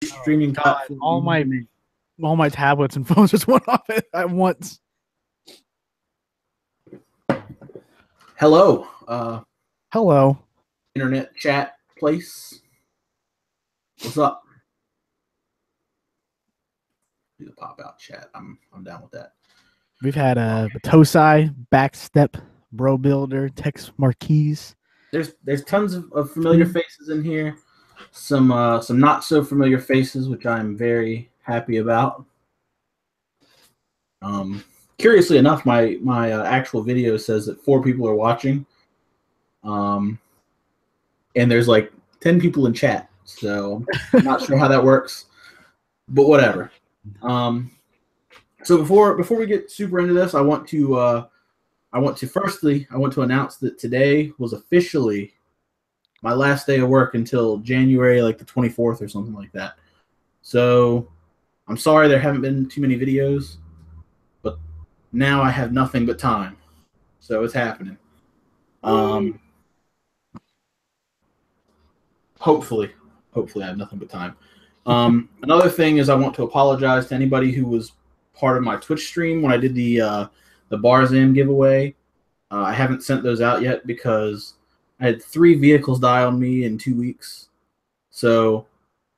streaming God, platform. all my tablets and phones just went off at once. Hello, Hello. internet chat place. What's up? Do the pop out chat. I'm down with that. We've had Tosai, Backstep, Bro Builder, Tex Marquise. There's tons of familiar faces in here. Some not so familiar faces, which I'm very happy about. Curiously enough, my actual video says that 4 people are watching. And there's like 10 people in chat, so I'm not sure how that works, but whatever. So before we get super into this, I want to announce that today was officially my last day of work until January like the 24th or something like that. So I'm sorry there haven't been too many videos, but now I have nothing but time, so it's happening. Hopefully I have nothing but time. Another thing is I want to apologize to anybody who was part of my Twitch stream when I did the Barzan giveaway. I haven't sent those out yet because I had 3 vehicles die on me in 2 weeks. So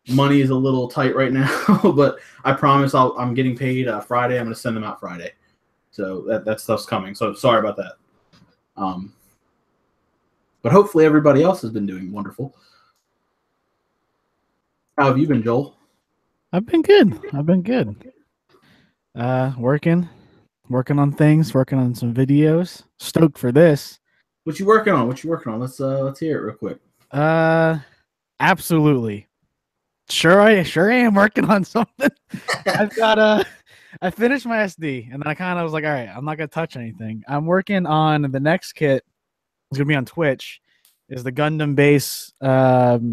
money is a little tight right now, but I promise I'm getting paid Friday. I'm going to send them out Friday. So that stuff's coming. So sorry about that. But hopefully everybody else has been doing wonderful. How have you been, Joel? I've been good. Working on things, working on some videos. Stoked for this. What you working on? Let's hear it real quick. Absolutely. Sure I am working on something. I've got I finished my SD and then I kind of was like, all right, I'm not gonna touch anything. I'm working on the next kit. It's gonna be on Twitch. Is the Gundam base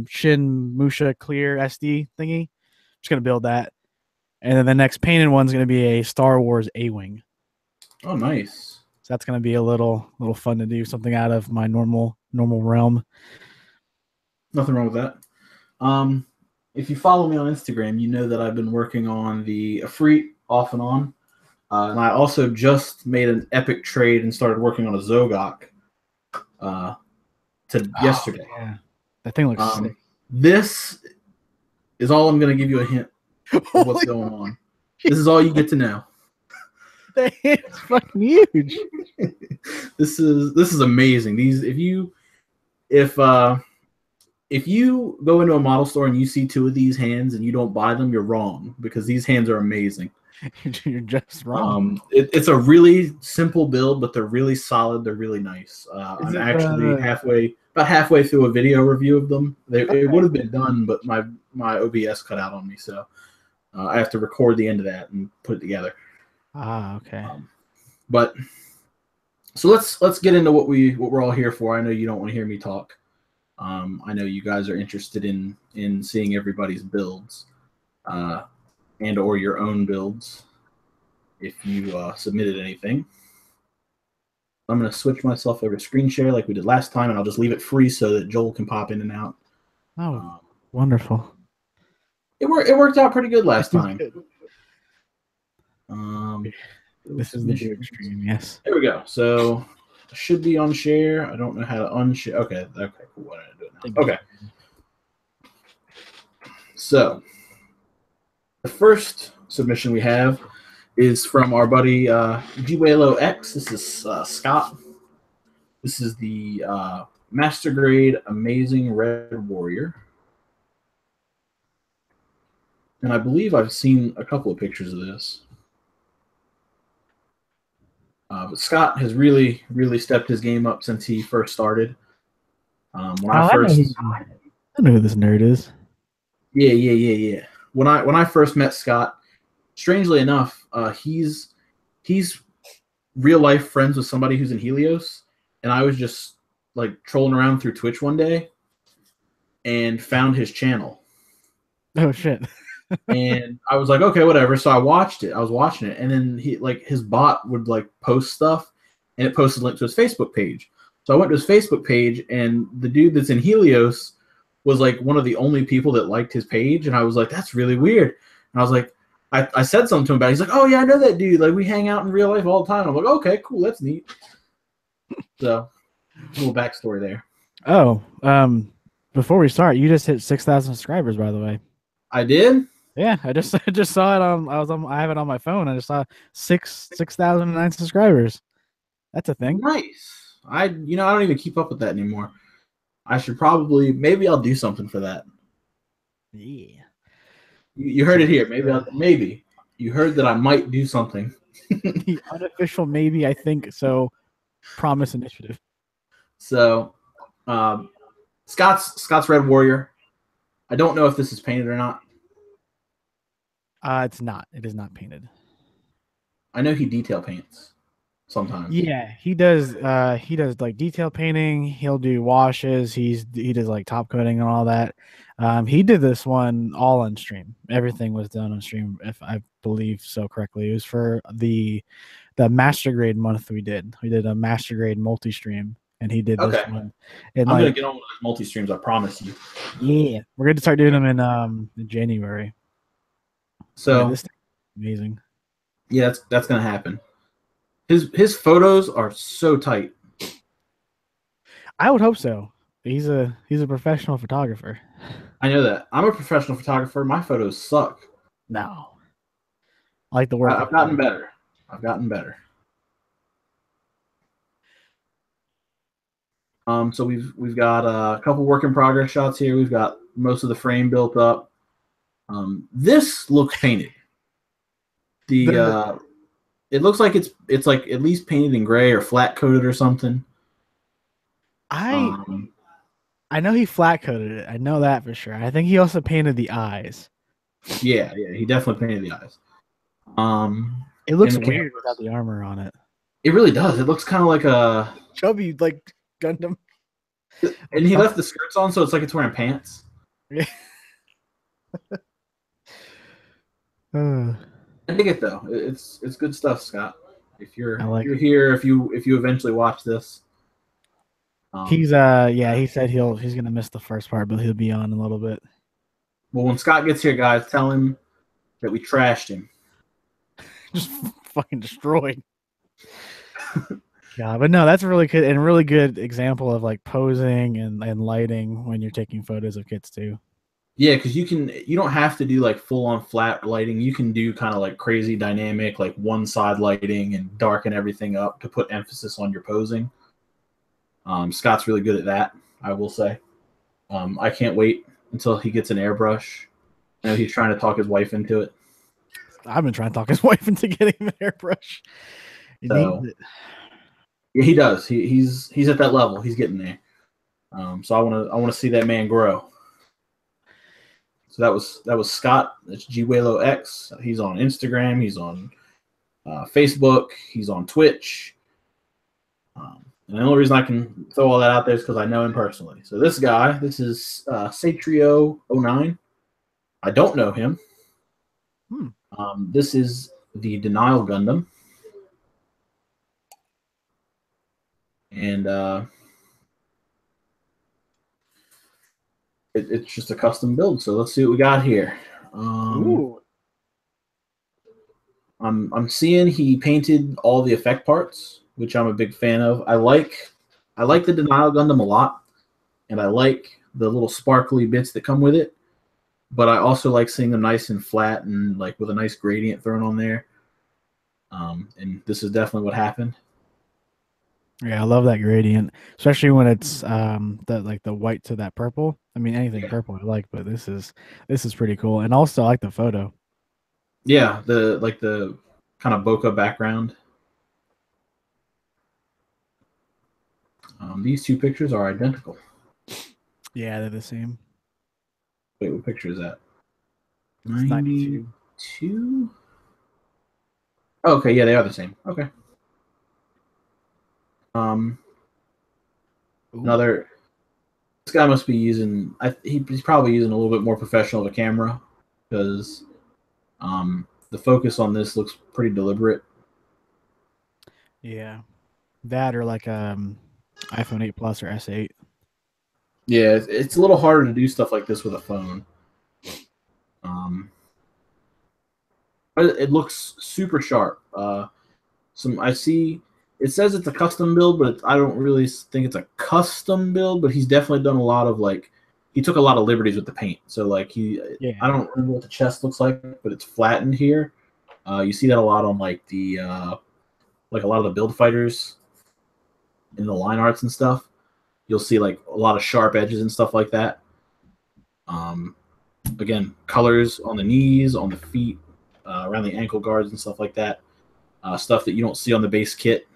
Shin Musha Clear SD thingy. Just gonna build that. And then the next painted one's gonna be a Star Wars A-Wing. Oh, nice. So that's gonna be a little fun to do, something out of my normal realm. Nothing wrong with that. If you follow me on Instagram, you know that I've been working on the Ifrit off and on. And I also just made an epic trade and started working on a Zogok yesterday. Yeah. That thing looks sick. This is all I'm going to give you a hint of what's going on. This is all you get to know. That hand's fucking huge. This is amazing. If you go into a model store and you see 2 of these hands and you don't buy them, you're wrong, because these hands are amazing. You're just wrong. It's a really simple build, but they're really solid. They're really nice. I'm actually about halfway through a video review of them. It would have been done, but my OBS cut out on me, so I have to record the end of that and put it together. Okay. But so let's get into what we're all here for. I know you don't want to hear me talk. I know you guys are interested in seeing everybody's builds, and or your own builds if you submitted anything. I'm going to switch myself over to screen share like we did last time, and I'll just leave it free so that Joel can pop in and out. Oh, wonderful. It worked out pretty good last time. This is the big stream, yes. There we go. So should be on share. I don't know how to unshare. Okay, cool. What am I doing now? Okay. So the first submission we have is from our buddy Gwalo X. This is Scott. This is the Master Grade Amazing Red Warrior. And I believe I've seen a couple of pictures of this. But Scott has really, really stepped his game up since he first started. I know who this nerd is. Yeah. When I first met Scott, strangely enough, he's real life friends with somebody who's in Helios, and I was just like trolling around through Twitch one day and found his channel. Oh shit. And I was like, okay, whatever. So I watched it. I was watching it, and then his bot would like post stuff, and it posted a link to his Facebook page. So I went to his Facebook page, and the dude that's in Helios was like one of the only people that liked his page, and I was like, that's really weird. And I was like, I said something to him about it. He's like, oh yeah, I know that dude. Like we hang out in real life all the time. I'm like, okay, cool, that's neat. So, a little backstory there. Oh, before we start, you just hit 6,000 subscribers, by the way. I did. Yeah, I just saw it on. I have it on my phone. I just saw 6,009 subscribers. That's a thing. Nice. I don't even keep up with that anymore. I should probably maybe I'll do something for that. Yeah. You heard it here. Maybe you heard that I might do something. The unofficial maybe, I think so. Promise initiative. So, Scott's Red Warrior. I don't know if this is painted or not. It's not. It is not painted. I know he detail paints sometimes. Yeah, he does. He does like detail painting. He'll do washes. He does like top coating and all that. He did this one all on stream. Everything was done on stream, if I believe so correctly. It was for the master grade month we did. We did a master grade multi stream, and he did this one. And I'm gonna get on with those multi streams. I promise you. Yeah, we're gonna start doing them in January. So yeah, this is amazing. Yeah, that's gonna happen. His photos are so tight. I would hope so. He's a professional photographer. I know that. I'm a professional photographer. My photos suck. No. I like the work. I've gotten better. So we've got a couple work in progress shots here. We've got most of the frame built up. This looks painted. It looks like it's like at least painted in gray or flat coated or something. I know he flat coated it. I know that for sure. I think he also painted the eyes. Yeah, he definitely painted the eyes. It looks weird without the armor on it. It really does. It looks kind of like a chubby, like Gundam. And he left the skirts on, so it's like it's wearing pants. Yeah. I dig it though. It's good stuff, Scott. If you're here, if you eventually watch this, he's he said he's gonna miss the first part, but he'll be on in a little bit. Well, when Scott gets here, guys, tell him that we trashed him. Just fucking destroyed. Yeah, but no, that's a really good example of like posing and lighting when you're taking photos of kits too. Yeah, because you don't have to do like full on flat lighting. You can do kind of like crazy dynamic, like one side lighting and darken everything up to put emphasis on your posing. Scott's really good at that, I will say. I can't wait until he gets an airbrush. I know he's trying to talk his wife into it. I've been trying to talk his wife into getting an airbrush. He needs it. Yeah, he does. He's at that level. He's getting there. So I want to see that man grow. So that was Scott. That's Gwalo X. He's on Instagram. He's on Facebook. He's on Twitch. And the only reason I can throw all that out there is because I know him personally. So this guy, this is Satrio09. I don't know him. This is the Denial Gundam. And it's just a custom build. So let's see what we got here. I'm seeing he painted all the effect parts, which I'm a big fan of. I like the Denial Gundam a lot, and I like the little sparkly bits that come with it. But I also like seeing them nice and flat and like with a nice gradient thrown on there. And this is definitely what happened. Yeah, I love that gradient, especially when it's the white to that purple. I mean, anything purple I like, but this is pretty cool. And also I like the photo. Yeah, the kind of bokeh background. These two pictures are identical. Yeah, they're the same. Wait, what picture is that? 92. Okay, yeah, they are the same. Okay. Another. This guy must be using. He's probably using a little bit more professional of a camera because the focus on this looks pretty deliberate. Yeah, that or like iPhone 8 Plus or S8. Yeah, it's a little harder to do stuff like this with a phone. But it looks super sharp. I see it says it's a custom build, but I don't really think it's a custom build. But he's definitely done a lot of he took a lot of liberties with the paint. So I don't remember what the chest looks like, but it's flattened here. You see that a lot on the a lot of the build fighters in the line arts and stuff. You'll see a lot of sharp edges and stuff like that. Again, colors on the knees, on the feet, around the ankle guards and stuff like that. Stuff that you don't see on the base kit.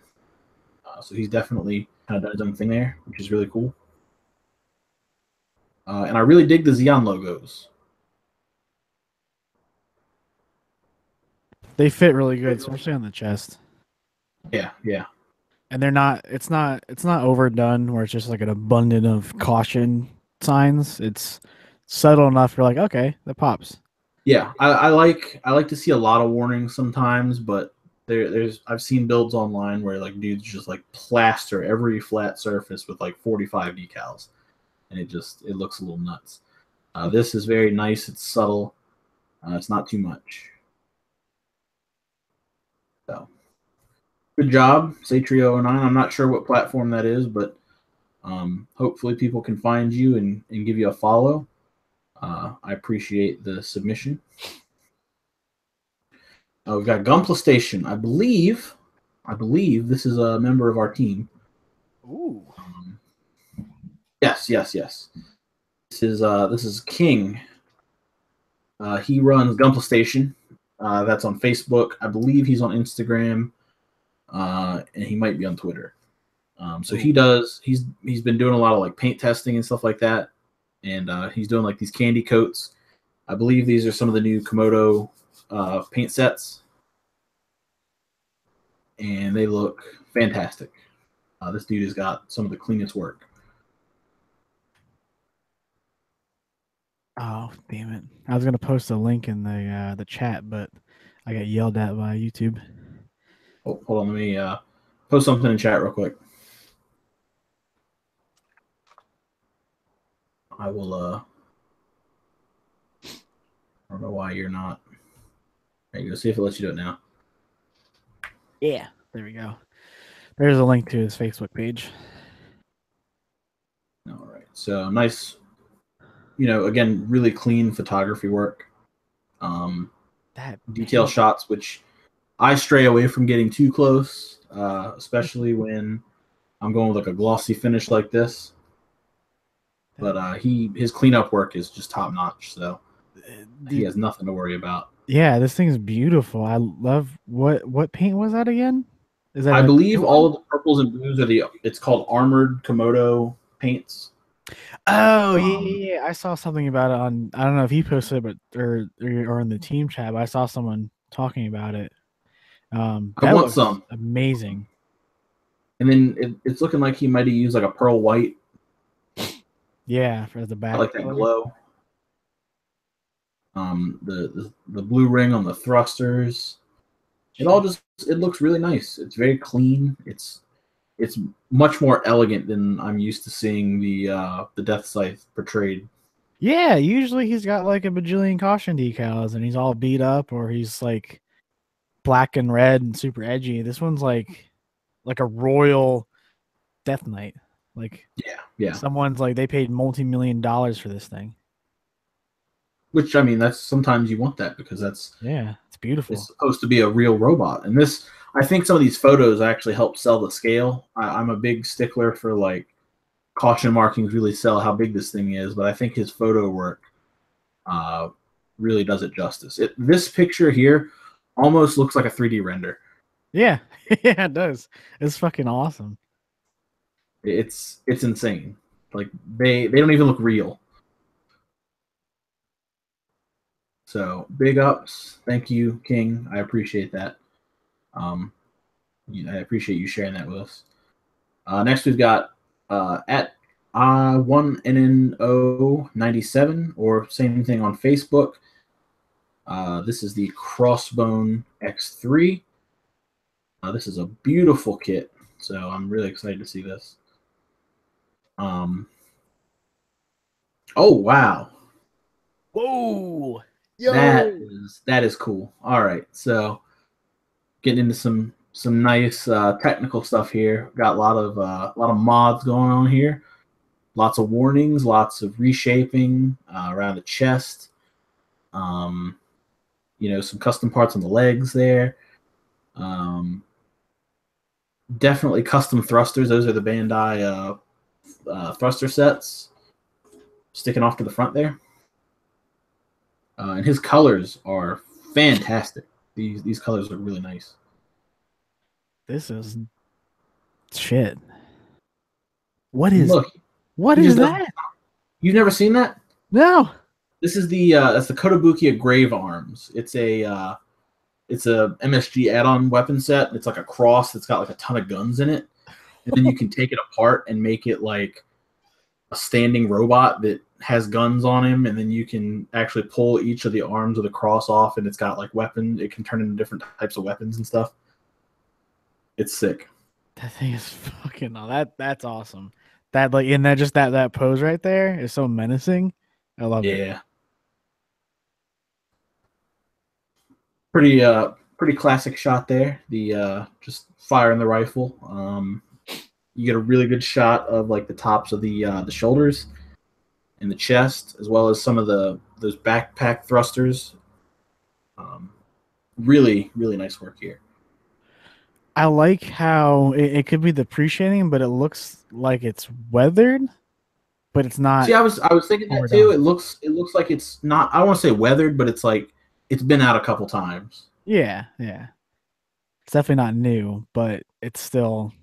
So he's definitely kind of done his own thing there, which is really cool. And I really dig the Xeon logos. They fit really good, especially on the chest. Yeah, yeah. And it's not overdone where it's just like an abundance of caution signs. It's subtle enough you're like, okay, that pops. Yeah, I like to see a lot of warnings sometimes, but I've seen builds online where dudes just plaster every flat surface with 45 decals, and it looks a little nuts. This is very nice. It's subtle. It's not too much. So good job, Satrio09. I'm not sure what platform that is, but hopefully people can find you and give you a follow. I appreciate the submission. We've got Gunpla Station. I believe this is a member of our team. Ooh. Yes. This is King. He runs Gunpla Station. That's on Facebook. I believe he's on Instagram, and he might be on Twitter. So he's been doing a lot of paint testing and stuff like that, and he's doing these candy coats. I believe these are some of the new Komodo paint sets, and they look fantastic. This dude has got some of the cleanest work. Oh, damn it. I was going to post a link in the chat, but I got yelled at by YouTube. Oh, hold on, let me post something in chat real quick. I will I don't know why you're not. There you go. See if it lets you do it now. Yeah, there we go. There's a link to his Facebook page. All right. So nice, again, really clean photography work. That detail shots, which I stray away from getting too close, especially when I'm going with a glossy finish like this. But his cleanup work is just top notch, so he has nothing to worry about. Yeah, this thing is beautiful. I love what paint was that again? Is that I believe all of the purples and blues are it's called Armored Komodo paints. Oh yeah. I saw something about it on, I don't know if he posted it, but or in the team chat. But I saw someone talking about it. I want some. Amazing. And then it's looking like he might have used a pearl white. Yeah, for the back. I like that glow. The blue ring on the thrusters. It looks really nice. It's very clean. It's much more elegant than I'm used to seeing the Death Scythe portrayed. Yeah, usually he's got a bajillion caution decals and he's all beat up, or he's black and red and super edgy. This one's like a royal Death Knight. Yeah. Someone's they paid multi-million-dollars for this thing. Which, I mean, that's sometimes you want that because it's beautiful. It's supposed to be a real robot. And this, I think some of these photos actually help sell the scale. I'm a big stickler for caution markings really sell how big this thing is, but I think his photo work really does it justice. This picture here almost looks like a 3D render. Yeah, yeah, it does. It's fucking awesome. It's insane. They don't even look real. So big ups. Thank you, King. I appreciate that. I appreciate you sharing that with us. Next, we've got at 1NNO97, or same thing on Facebook. This is the Crossbone X3. This is a beautiful kit, so I'm really excited to see this. Oh wow, Whoa. that Yo. is cool. All right, so getting into some nice technical stuff here. Got a lot of mods going on here. Lots of warnings, lots of reshaping around the chest. Um, some custom parts on the legs there. Um, Definitely custom thrusters. Those are the Bandai thruster sets sticking off to the front there. And his colors are fantastic. These colors are really nice. This is shit. What And is look, what he is just doesn't. that? You've never seen that? No. This is that's the Kotobukiya Grave Arms. It's a MSG add-on weapon set. It's like a cross that's got like a ton of guns in it, and then you can take it apart and make it like a standing robot that has guns on him, and then you can actually pull each of the arms of the cross off, and it's got like weapons. It can turn into different types of weapons and stuff. It's sick. That thing is fucking that's awesome. That like in that just that pose right there is so menacing. I love it. Yeah, pretty classic shot there. The just firing the rifle. You get a really good shot of like the tops of the shoulders and the chest, as well as some of those backpack thrusters. Um, really nice work here. I like how it could be depreciating, but it looks like it's weathered, but it's not. See, I was thinking that too. Overdone. It looks like it's not. I don't want to say weathered, but it's like it's been out a couple times. Yeah, yeah. It's definitely not new, but it's still.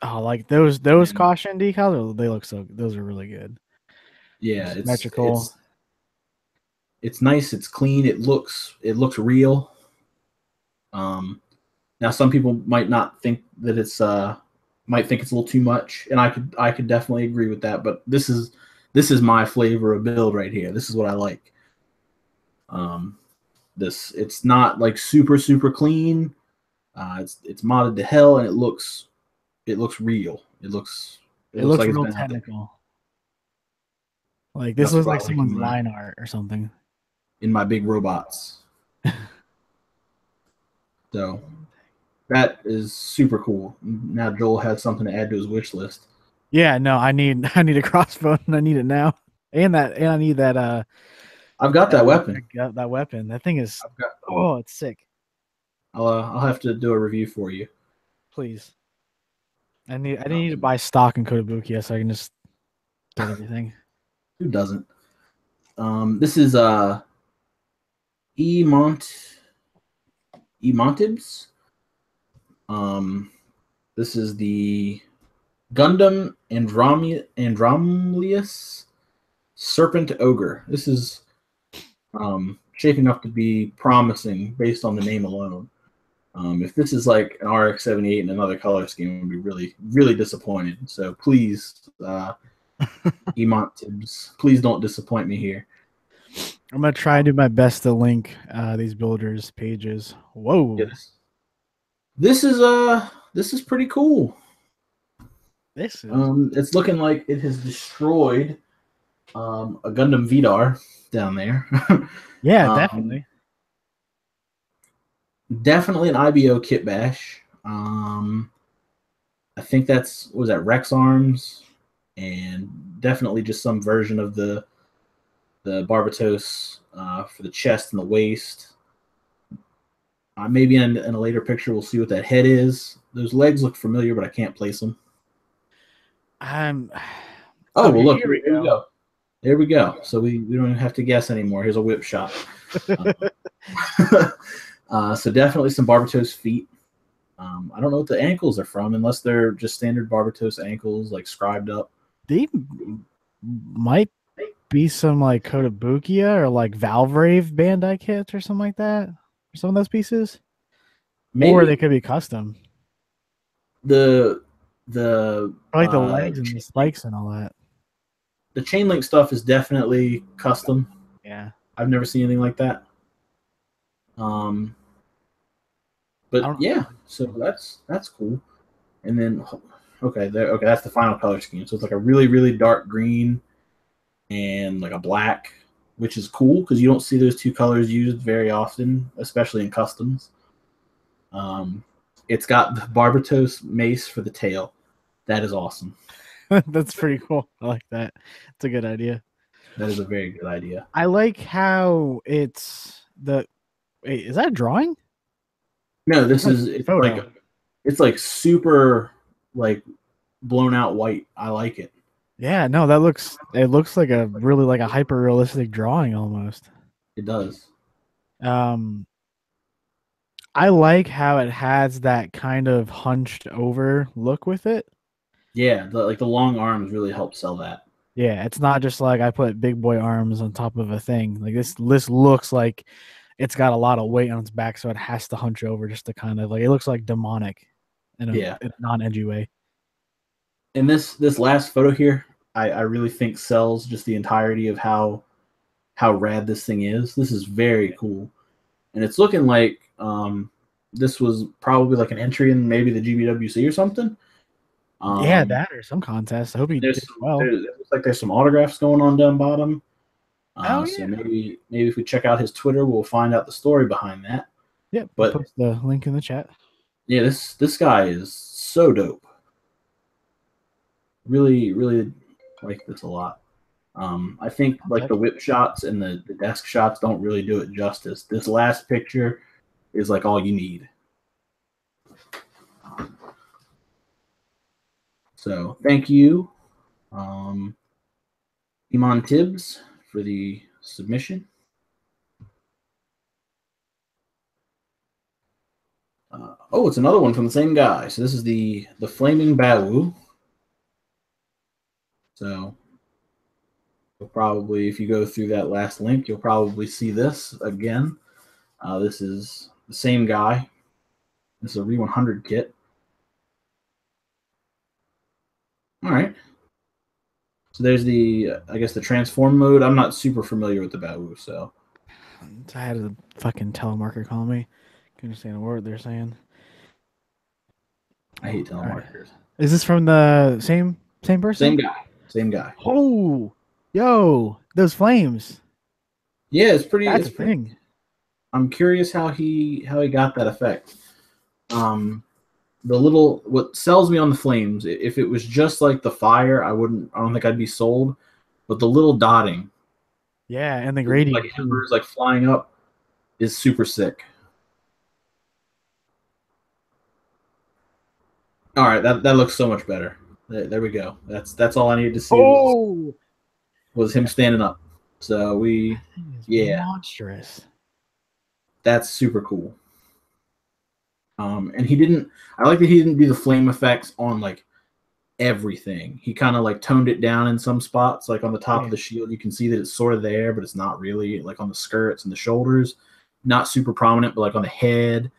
Oh, like those And caution decals, they look so. Those are really good. They're yeah, symmetrical. it's nice. It's clean. It looks real. Um, Now some people might not think that it's might think it's a little too much, and I could definitely agree with that. But this is my flavor of build right here. This is what I like. Um, it's not like super clean. It's modded to hell, and it looks real. It It looks looks like it's real been out there. technical. Like this That's looks what like I like someone's line art or something. in my big robots. So that is super cool. Now Joel has something to add to his wish list. Yeah, no, I need a crossbow and I need it now. And I need I've got that that weapon. that weapon. That thing is I've got. oh, it's sick. I'll have to do a review for you. Please. I need to Um, buy stock in Kotobukiya so I can just get everything. who doesn't? This is Emont Emontibs. This is the Gundam Andromelius Serpent Ogre. This is shaping up to be promising based on the name alone. If this is like an RX-78 in another color scheme, I'd be really disappointed. So please, Emontibs, please don't disappoint me here. I'm gonna try and do my best to link these builders pages. Whoa. Yes. This is pretty cool. This is It's looking like it has destroyed a Gundam Vidar down there. yeah, Um, definitely. Definitely an IBO kit bash. I think was that Rex Arms, and definitely just some version of the Barbatos for the chest and the waist. Maybe in a later picture we'll see what that head is. Those legs look familiar, but I can't place them. I'm Oh, okay, well, look, here we here we go. go. There we go. So we don't even have to guess anymore. Here's a whip shot. So definitely some Barbatos feet. I don't know what the ankles are from, unless they're just standard Barbatos ankles, like scribed up. They might be some like Kotobukiya or like Valvrave Bandai kits or something like that. Or some of those pieces. Maybe Or they could be custom. the I like the legs and the spikes and all that. the chain link stuff is definitely custom. Yeah. I've never seen anything like that. But yeah, so that's cool. And then okay, that's the final color scheme. So it's like a really dark green, and like a black, which is cool because you don't see those two colors used very often, especially in customs. It's got the Barbatos mace for the tail. That is awesome. That's pretty cool. I like that. It's a good idea. That is a very good idea. I like how it's the. Wait, is that a drawing? No, this That's is a photo. it's like super like blown out white. I like it. Yeah, no, that looks. It looks like a really like a hyper realistic drawing almost. It does. Um, I like how it has that kind of hunched over look with it. Yeah, the long arms really help sell that. Yeah, it's not just like I put big boy arms on top of a thing. Like this looks like it's got a lot of weight on its back, so it has to hunch over just to kind of like it looks like demonic in Yeah. a non-edgy way. And this last photo here, I really think sells just the entirety of how rad this thing is. This is very cool. And it's looking like this was probably like an entry in maybe the GBWC or something. Yeah, that or some contest. I hope he did well. It looks like there's some autographs going on down bottom. Oh, So yeah. maybe if we check out his Twitter, we'll find out the story behind that. Yep, But I'll post the link in the chat. yeah, this guy is so dope. Really, really like this a lot. I think like the whip shots and the desk shots don't really do it justice. This last picture is like all you need. So thank you, Iman Tibbs, for the submission. Oh, it's another one from the same guy. So this is the Flaming Bawu. So you'll probably, if you go through that last link, you'll probably see this again. This is the same guy. This is a Re100 kit. All right. So there's the, I guess, the transform mode. I'm not super familiar with the Bawu, so. I had a fucking telemarketer call me. Couldn't understand a word they're saying. I hate telemarketers. Right. Is this from the same person? Same guy. Same guy. Oh, yo, those flames. Yeah, it's pretty. That's it's a thing. I'm curious how he got that effect. The little, what sells me on the flames, if it was just like the fire, I don't think I'd be sold. But the little dotting, yeah, and the gradient, like embers like flying up, is super sick. All right, that looks so much better. There we go. That's all I needed to see. Was him standing up. So monstrous. That's super cool. And I like that he didn't do the flame effects on like everything. He kind of like toned it down in some spots, like on the top of the shield. You can see that it's sort of there, but it's not really. Like on the skirts and the shoulders, not super prominent, but like on the head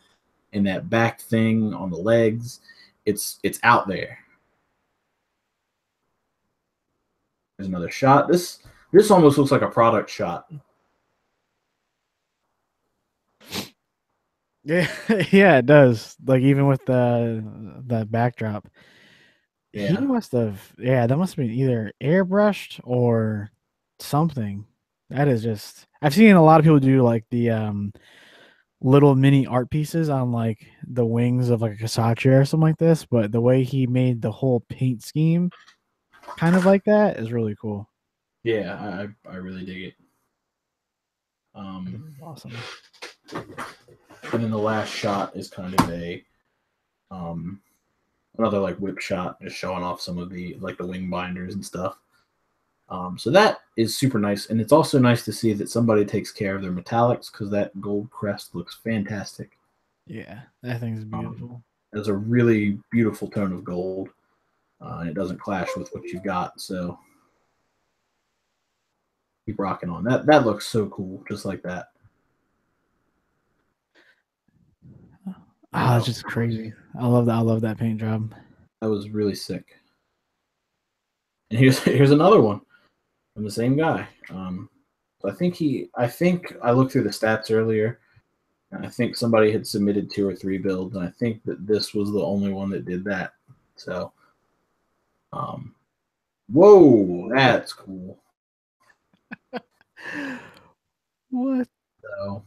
and that back thing on the legs, it's out there. There's another shot. This almost looks like a product shot. Yeah, yeah, it does. Like even with the backdrop. Yeah. He must have, that must have been either airbrushed or something. That is just, I've seen a lot of people do like the little mini art pieces on like the wings of like a Kshatriya or something like this, but the way he made the whole paint scheme kind of like that is really cool. Yeah, I really dig it. Awesome. And then the last shot is kind of a another like whip shot, just showing off some of the like the wing binders and stuff. So that is super nice, and it's also nice to see that somebody takes care of their metallics because that gold crest looks fantastic. Yeah, that thing's beautiful. It's a really beautiful tone of gold, and it doesn't clash with what you've got. So keep rocking on that. That looks so cool, just like that. It's just crazy. I love that. I love that paint job. That was really sick. And here's another one from the same guy. So I think I looked through the stats earlier, and I think somebody had submitted 2 or 3 builds, and I think that this was the only one that did that. So, whoa, that's cool. What? So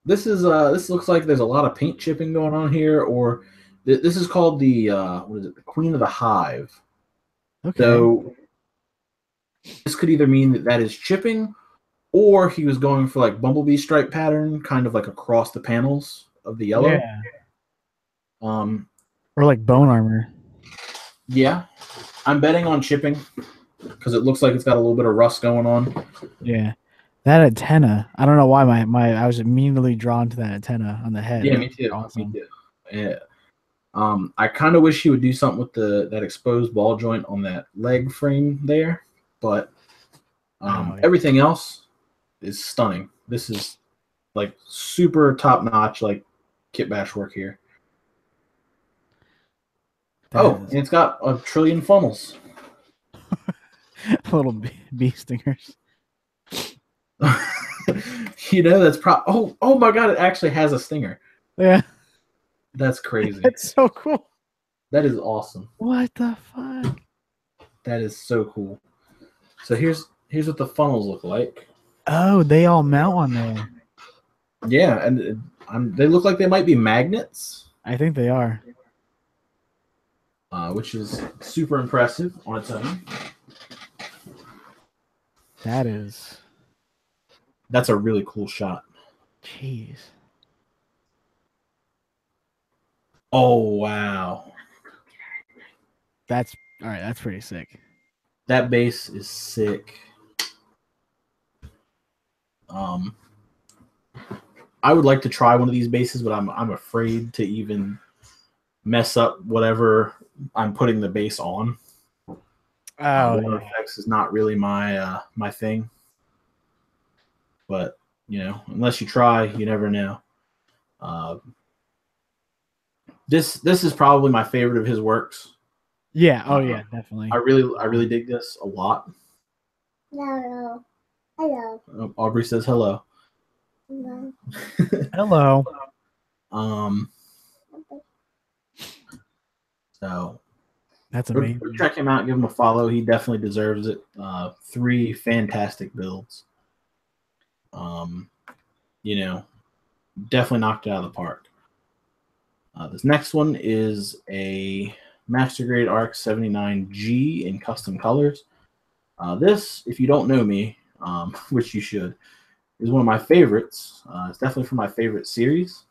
this looks like there's a lot of paint chipping going on here, or this is called the what is it? The Queen of the Hive. Okay. So this could either mean that that is chipping, or he was going for like bumblebee stripe pattern, kind of like across the panels of the yellow. Yeah. Um, Or like bone armor. yeah, I'm betting on chipping because it looks like it's got a little bit of rust going on. Yeah. That antenna. I don't know why I was immediately drawn to that antenna on the head. Yeah, That's me too. Me awesome. too. Yeah. I kind of wish he would do something with that exposed ball joint on that leg frame there, but Oh, yeah. everything else is stunning. This is like super top notch, like kit bash work here. That And is it's got a trillion funnels. little bee stingers. That's oh my god, it actually has a stinger. Yeah. That's crazy. That's so cool. That is awesome. What the fuck? That is so cool. So here's what the funnels look like. Oh, they all mount on there. Yeah, and they look like they might be magnets, I think they are. which is super impressive on its own. That's a really cool shot. Jeez. Oh wow, That's all right. That's pretty sick. that base is sick. I would like to try one of these bases, but I'm afraid to even mess up whatever I'm putting the base on. Oh, Water effects is not really my my thing. But unless you try, you never know. This is probably my favorite of his works. yeah. Oh, yeah. Definitely. I really dig this a lot. Hello. Aubrey says hello. Hello. Hello. So That's go amazing. check him out. Give him a follow. He definitely deserves it. 3 fantastic builds. Definitely knocked it out of the park. This next one is a Master Grade Arc 79G in custom colors. This, if you don't know me, which you should, is one of my favorites. It's definitely from my favorite series.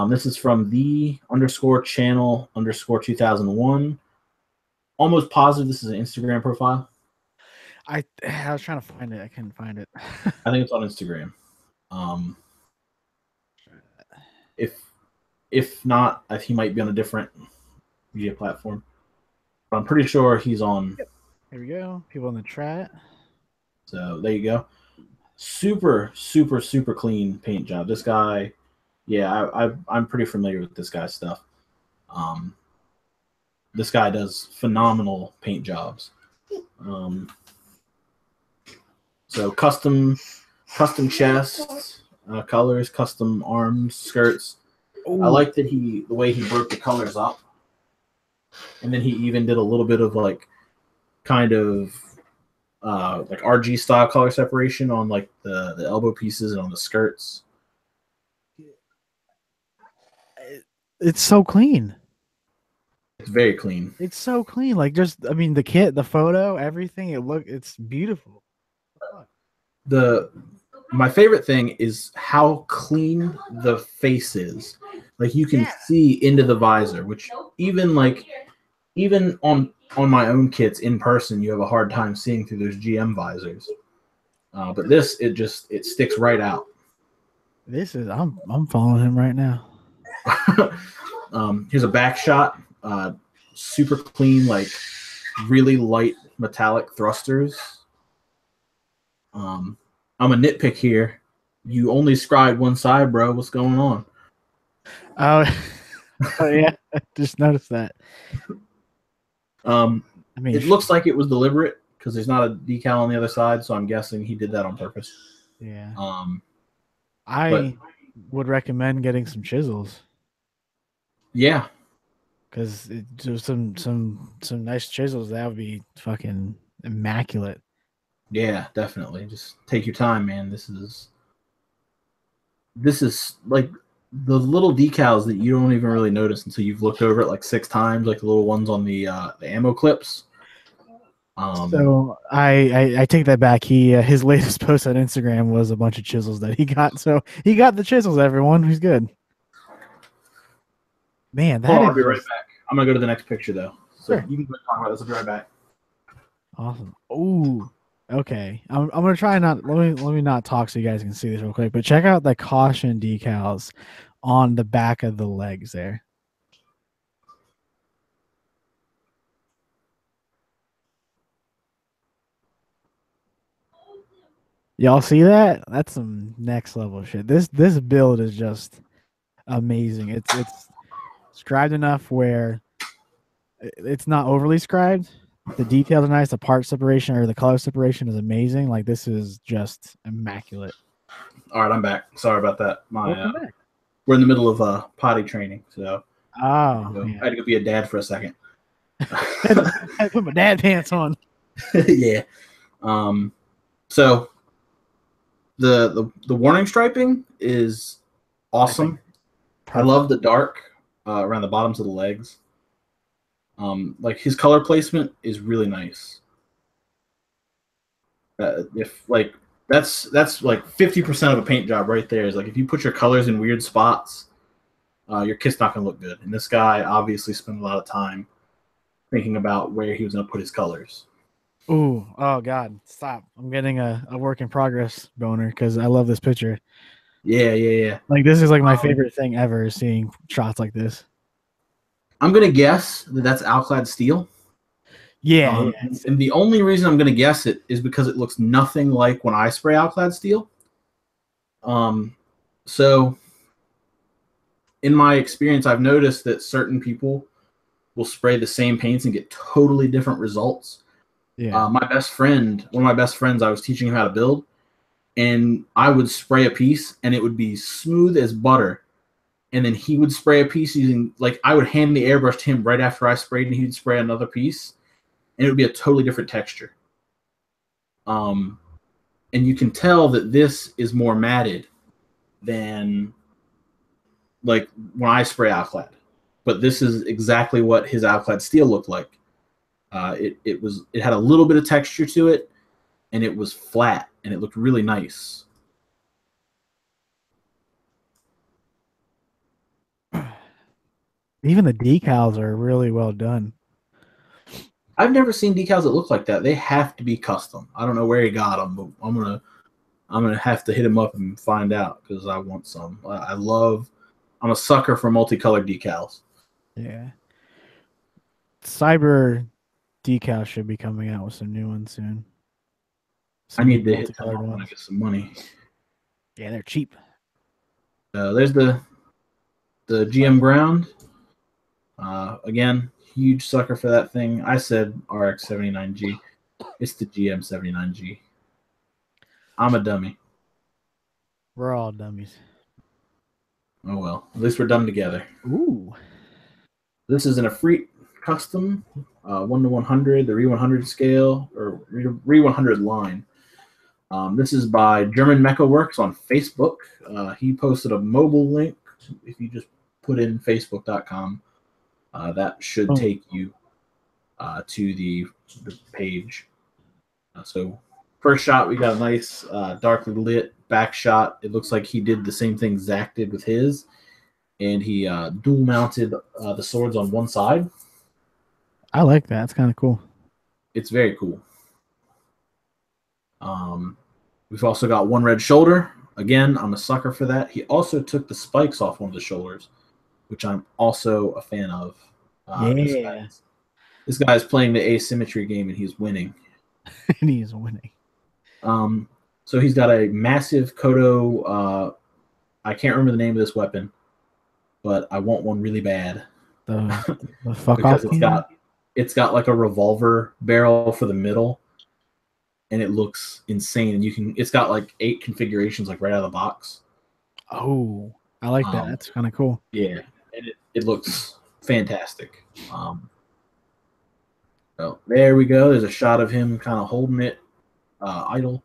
This is from the_channel_2001. Almost positive this is an Instagram profile. I was trying to find it. I couldn't find it. I think it's on Instagram. If not, he might be on a different media platform. But I'm pretty sure he's on. Here we go. People in the chat. So there you go. Super, super, super clean paint job. This guy, yeah, I'm pretty familiar with this guy's stuff. This guy does phenomenal paint jobs. So custom chests, colors, custom arms, skirts. Ooh. I like that the way he broke the colors up, and then he even did a little bit of like kind of like RG style color separation on like the elbow pieces and on the skirts. It's so clean. It's very clean. It's so clean. Like the kit, the photo, everything. It's beautiful. My favorite thing is how clean the face is. Like you can see into the visor, which even on my own kits in person, you have a hard time seeing through those GM visors. But this, it sticks right out. This is I'm following him right now. Here's a back shot. Super clean, like really light metallic thrusters. I'm a nitpick here. You only scribed one side, bro. What's going on? Oh, yeah. I just noticed that. It looks like it was deliberate because there's not a decal on the other side, so I'm guessing he did that on purpose. Yeah. I would recommend getting some chisels. Yeah. Because some nice chisels, that would be fucking immaculate. Yeah, definitely. Just take your time, man. This is like the little decals that you don't even really notice until you've looked over it like 6 times, like the little ones on the ammo clips. So I take that back. His latest post on Instagram was a bunch of chisels that he got. So he got the chisels. Everyone, he's good. Man, that I'll is be right just back. I'm gonna go to the next picture though. So Sure. you can go talk about this. I'll be right back. awesome. Ooh, okay. I'm gonna try not let me not talk so you guys can see this real quick. But check out the caution decals on the back of the legs there. Y'all see that? That's some next level shit. This build is just amazing. It's scribed enough where it's not overly scribed. The details are nice. The part separation or the color separation is amazing. Like this is just immaculate. All right, I'm back. Sorry about that. Welcome back. We're in the middle of potty training, so Oh, I yeah. had to go be a dad for a second. I put my dad pants on. Yeah. So the warning striping is awesome. I love the dark around the bottoms of the legs. Like his color placement is really nice. If like that's like 50% of a paint job right there. Is like if you put your colors in weird spots, your kit's not gonna look good. And this guy obviously spent a lot of time thinking about where he was gonna put his colors. Ooh, oh God, stop. I'm getting a work in progress boner because I love this picture. Yeah. Like this is like my favorite thing ever is seeing shots like this. I'm gonna guess that that's Alclad steel. Yeah, And the only reason I'm gonna guess it is because it looks nothing like when I spray Alclad steel. So in my experience, I've noticed that certain people will spray the same paints and get totally different results. yeah. One of my best friends, I was teaching him how to build, and I would spray a piece and it would be smooth as butter. And then he would spray a piece using, like, I would hand the airbrush to him right after I sprayed, and he'd spray another piece, and it would be a totally different texture. And you can tell that this is more matted than like when I spray Alclad. But this is exactly what his Alclad steel looked like. It had a little bit of texture to it, and it was flat, and it looked really nice. Even the decals are really well done. I've never seen decals that look like that. They have to be custom. I don't know where he got them, but I'm gonna have to hit him up and find out because I want some. I'm a sucker for multicolored decals. Yeah. Cyber decal should be coming out with some new ones soon. I need to hit them up when I get some money. Yeah, they're cheap. There's the GM Ground. Again, huge sucker for that thing. I said RX-79G. It's the GM-79G. I'm a dummy. We're all dummies. Oh well, at least we're dumb together. Ooh. This is an Efreet custom, 1/100, the Re-100 scale or Re-100 line. This is by German Mecha Works on Facebook. He posted a mobile link. If you just put in facebook.com, that should take you to the page. So first shot, we got a nice darkly lit back shot. It looks like he did the same thing Zach did with his, and he dual mounted the swords on one side. I like that. It's kind of cool. It's very cool. We've also got one red shoulder. Again, I'm a sucker for that. He also took the spikes off one of the shoulders, which I'm also a fan of. Yeah. This guy's playing the asymmetry game, and he's winning. And he's winning. So he's got a massive Kodo. I can't remember the name of this weapon, but I want one really bad. The fuck because off. It's got like a revolver barrel for the middle, and it looks insane. And it's got like 8 configurations like right out of the box. Oh, I like that. That's kind of cool. Yeah, and it looks fantastic. So there we go. There's a shot of him kind of holding it idle.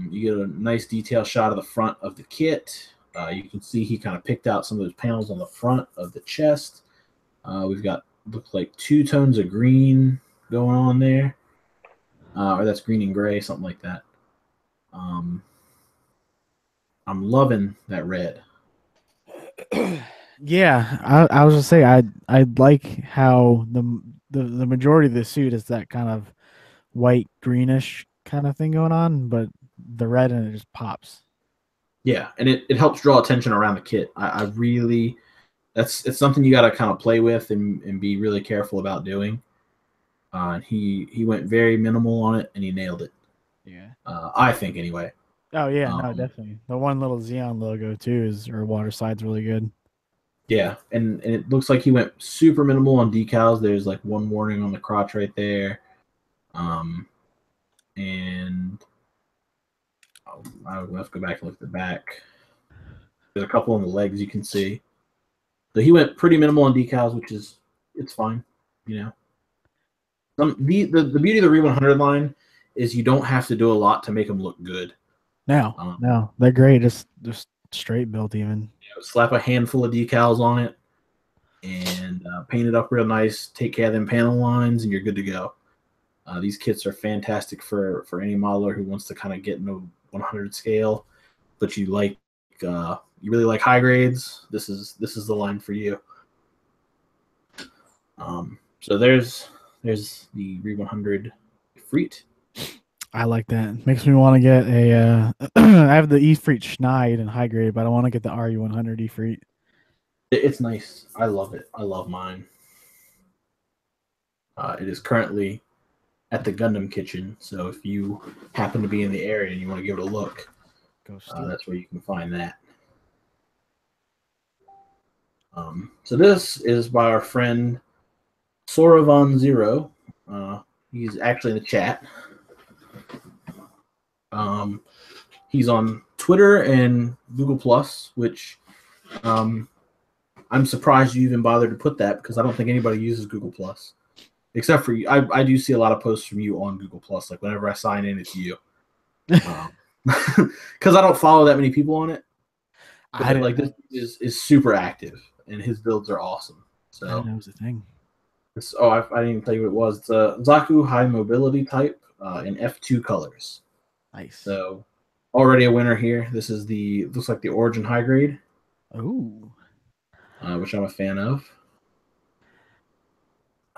You get a nice detail shot of the front of the kit. You can see he kind of picked out some of those panels on the front of the chest. We've got, looks like 2 tones of green going on there. Or that's green and gray, something like that. I'm loving that red. Yeah, I was just say I like how the majority of the suit is that kind of white greenish kind of thing going on, but the red in it just pops. Yeah, and it helps draw attention around the kit. I really, it's something you got to kind of play with and be really careful about doing. He went very minimal on it and he nailed it. Yeah. I think anyway. Oh yeah, no, definitely. The one little Xeon logo too or water slide's really good. Yeah, and it looks like he went super minimal on decals. There's like one warning on the crotch right there. And I'll have to go back and look at the back. There's a couple on the legs you can see. So he went pretty minimal on decals, which is, it's fine, you know. The beauty of the Re 100 line is you don't have to do a lot to make them look good. No, they're great. Just straight built even. You know, slap a handful of decals on it and paint it up real nice. Take care of them panel lines, and you're good to go. These kits are fantastic for any modeler who wants to kind of get into 100 scale, but you really like high grades. This is the line for you. So there's the Re 100 Freet. I like that. Makes me want to get a. I have the Efreet Schneid in high grade, but I want to get the RE100 Efreet. It's nice. I love it. I love mine. It is currently at the Gundam Kitchen, so if you happen to be in the area and you want to give it a look, that's where you can find that. So this is by our friend Soravan Zero. He's actually in the chat. He's on Twitter and Google Plus, which I'm surprised you even bothered to put that because I don't think anybody uses Google Plus. Except for you. I do see a lot of posts from you on Google Plus. Like whenever I sign in, it's you. Because I don't follow that many people on it. But like this is super active, and his builds are awesome. So I didn't know it was a thing. I didn't even tell you what it was. It's a Zaku High Mobility type in F2 colors. Nice. So already a winner here. This is looks like the Origin High Grade. Ooh. Which I'm a fan of.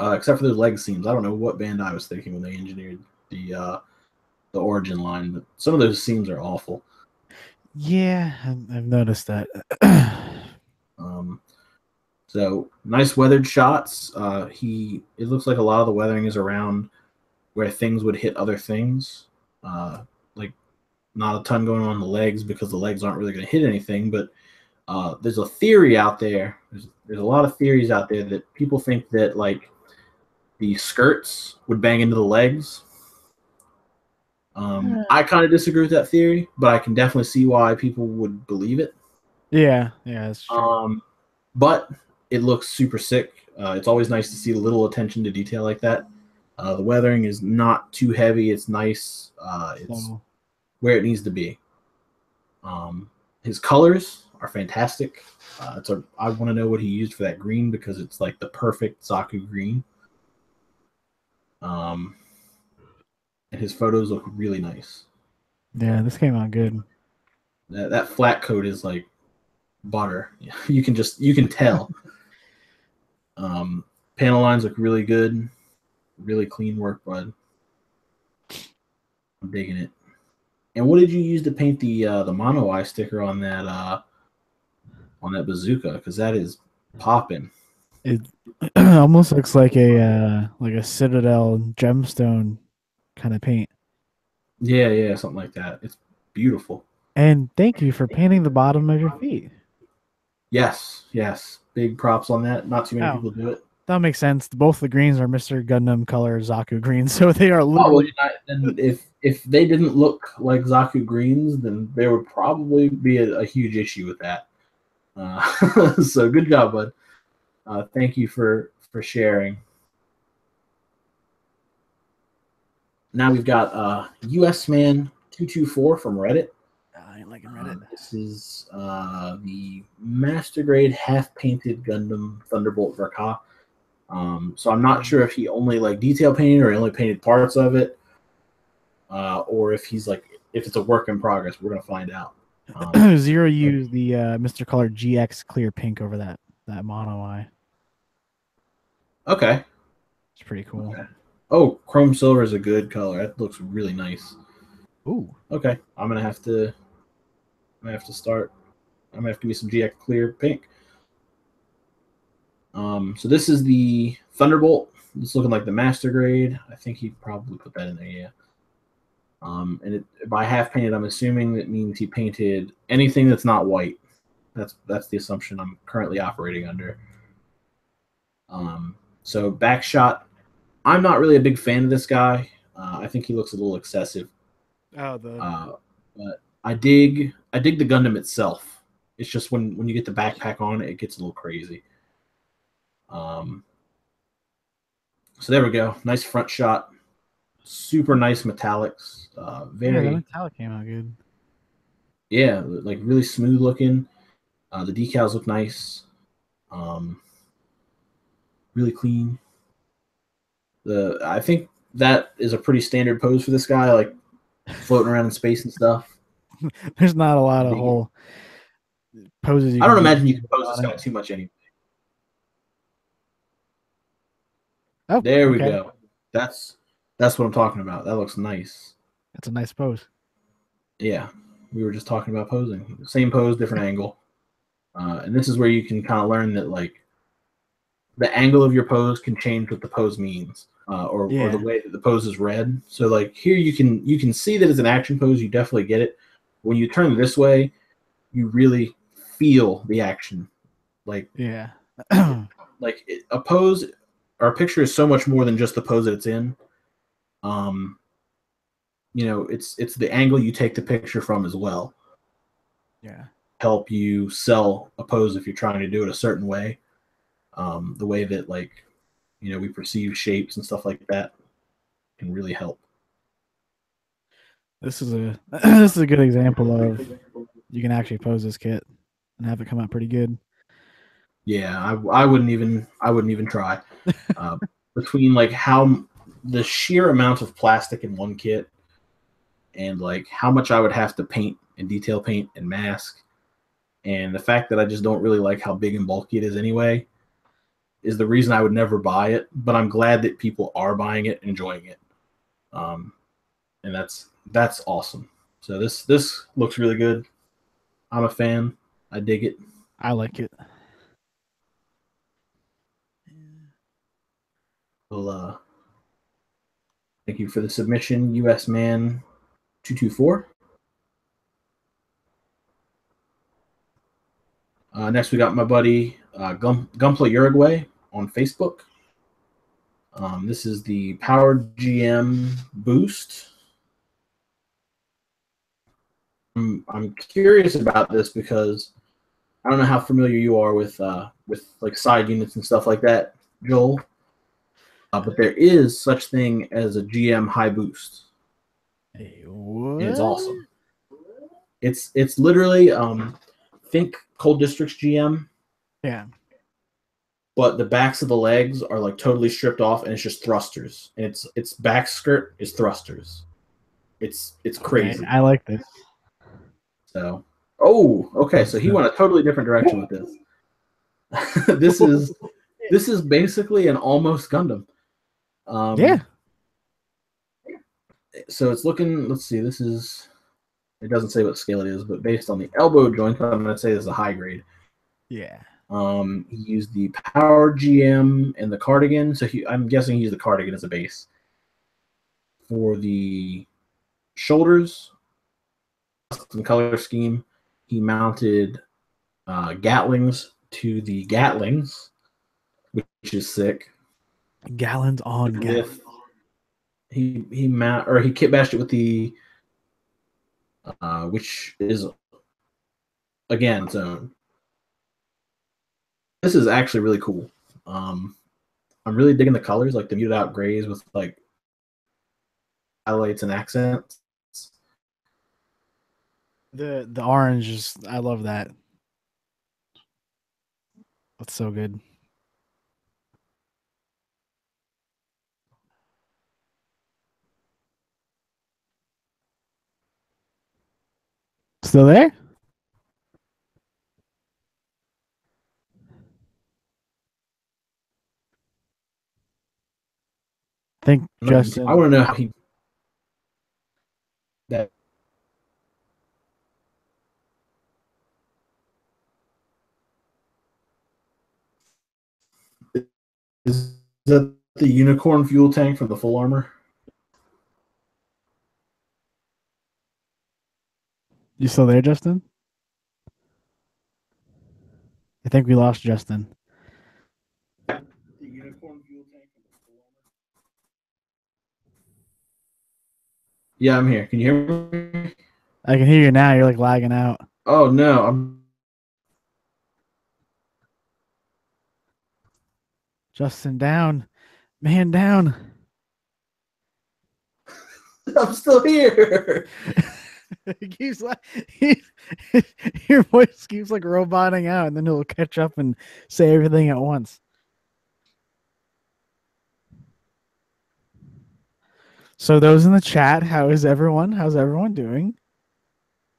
Except for those leg seams. I don't know what Bandai was thinking when they engineered the Origin line, but some of those seams are awful. Yeah, I've noticed that. So nice weathered shots. It looks like a lot of the weathering is around where things would hit other things. Like not a ton going on the legs because the legs aren't really going to hit anything, but there's a theory out there. There's a lot of theories out there that people think that like the skirts would bang into the legs. I kind of disagree with that theory, but I can definitely see why people would believe it. Yeah, that's true. But it looks super sick. It's always nice to see a little attention to detail like that. The weathering is not too heavy. It's nice. It's where it needs to be. His colors are fantastic. I want to know what he used for that green because it's like the perfect Zaku green. And his photos look really nice. Yeah, this came out good. That flat coat is like butter. You can tell. Panel lines look really good. Really clean work, bud. I'm digging it. And what did you use to paint the mono eye sticker on that bazooka? Because that is popping. It almost looks like a Citadel gemstone kind of paint. Yeah, something like that. It's beautiful. And thank you for painting the bottom of your feet. Yes. Big props on that. Not too many people do it. That makes sense. Both the greens are Mr. Gundam color Zaku greens, so they are literally. If they didn't look like Zaku greens, then there would probably be a huge issue with that. So good job, bud. Thank you for sharing. Now we've got US Man 224 from Reddit. I ain't liking Reddit. This is the Master Grade half painted Gundam Thunderbolt Verka. So I'm not sure if he only like detail painted or only painted parts of it, or if he's like if it's a work in progress. We're gonna find out. Zero used the Mr. Color GX clear pink over that mono eye. Okay. It's pretty cool. Okay. Oh, chrome silver is a good color. That looks really nice. Ooh. Okay, I'm gonna have to start. I'm gonna have to give me some GX clear pink. So this is the Thunderbolt. It's looking like the Master Grade. I think he probably put that in there, yeah. And by half painted, I'm assuming that means he painted anything that's not white. That's the assumption I'm currently operating under. So back shot, I'm not really a big fan of this guy. I think he looks a little excessive. Oh, but I dig the Gundam itself. It's just when you get the backpack on, it gets a little crazy. So there we go. Nice front shot. Super nice metallics. Very the metallic came out good. Yeah, like really smooth looking. The decals look nice. Really clean. I think that is a pretty standard pose for this guy, like floating around in space and stuff. There's not a lot of whole poses. I don't imagine you can pose this guy too much anyway. Oh, there we go. That's what I'm talking about. That looks nice. That's a nice pose. Yeah, we were just talking about posing. Same pose, different angle. And this is where you can kind of learn that like the angle of your pose can change what the pose means, or the way that the pose is read. So like here you can see that it's an action pose. You definitely get it. When you turn this way, you really feel the action. Like a pose or a picture is so much more than just the pose that it's in. It's the angle you take the picture from as well. Yeah. Help you sell a pose if you're trying to do it a certain way. The way that we perceive shapes and stuff like that can really help. This is a good example of you can actually pose this kit and have it come out pretty good. Yeah, I wouldn't even try. Between like how the sheer amount of plastic in one kit and like how much I would have to paint and detail paint and mask, and the fact that I just don't really like how big and bulky it is anyway, is the reason I would never buy it. But I'm glad that people are buying it and enjoying it. And that's awesome. So this looks really good. I'm a fan. I dig it. I like it. Well, thank you for the submission, US Man 224. Next, we got my buddy Gumpla Uruguay on Facebook. This is the Power GM Boost. I'm curious about this because I don't know how familiar you are with like side units and stuff like that, Joel. But there is such thing as a GM high boost. Hey, what? It's awesome. It's literally think Cold District's GM. Yeah. But the backs of the legs are like totally stripped off, and it's just thrusters. And its back skirt is thrusters. It's crazy. Okay, I like this. So, okay. So he went a totally different direction with this. This is basically an almost Gundam. Yeah. So it's looking. Let's see. This is. It doesn't say what scale it is, but based on the elbow joint, I'm going to say this is a high grade. Yeah. He used the Power GM and the Cardigan. So I'm guessing he used the Cardigan as a base. For the shoulders, custom color scheme, he mounted Gatlings to the Gatlings, which is sick. Gallons on gallons. He kit bashed it with the which is again its own. This is actually really cool. I'm really digging the colors, like the muted out grays with like highlights and accents. The orange is, I love that. That's so good. Still there? I think Justin. I want to know how he. That is that the unicorn fuel tank from the full armor. You still there, Justin? I think we lost Justin. The unicorn fuel tank from the full armor. Yeah, I'm here. Can you hear me? I can hear you now. You're like lagging out. Oh no, I'm Justin down. Man down. I'm still here. It keeps like your voice keeps like roboting out, and then it'll catch up and say everything at once. So those in the chat, how is everyone? How's everyone doing?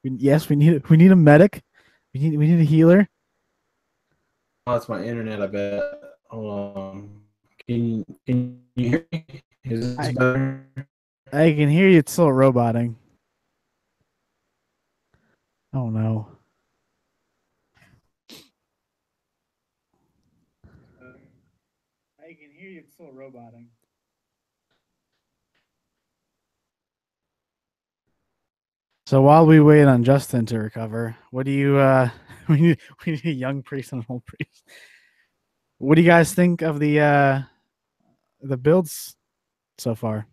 Yes, we need a medic. We need a healer. Oh, that's my internet. I bet. Hold on. Can you hear me? Is this better? I can hear you. It's still roboting. Oh no. I can hear you. It's still roboting. So while we wait on Justin to recover, what do you we need a young priest and an old priest. What do you guys think of the builds so far?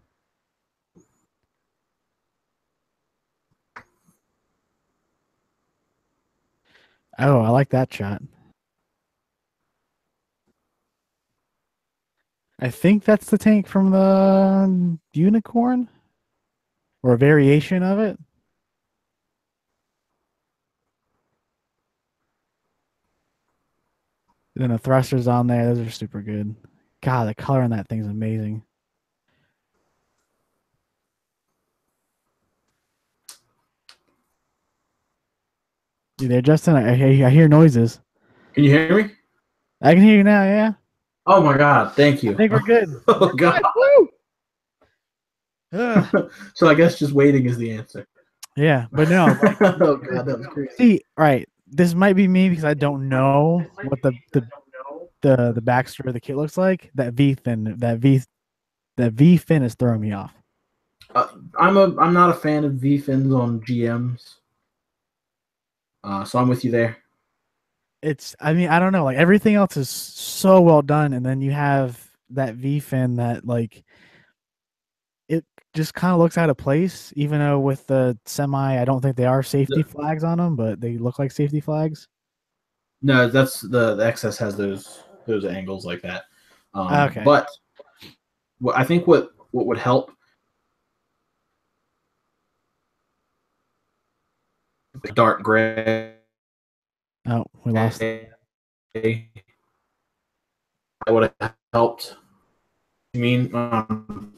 Oh, I like that shot. I think that's the tank from the unicorn or a variation of it. And then the thrusters on there, those are super good. God, the color on that thing's amazing. You there, Justin? I hear noises. Can you hear me? I can hear you now, yeah. Oh my god, thank you. I think we're good. Oh god. So I guess just waiting is the answer. Yeah, but no. Like, oh god, that was crazy. see, right. This might be me because I don't know what the backstory of the kit looks like. That V fin is throwing me off. I'm not a fan of V fins on GMs. So I'm with you there. I mean, I don't know. Like everything else is so well done, and then you have that V fin that like it just kind of looks out of place. Even though with the semi, I don't think they are safety flags on them, but they look like safety flags. No, that's the XS has those angles like that. Okay, but I think what would help. Dark gray. Oh, we lost. That would have helped. You mean I'm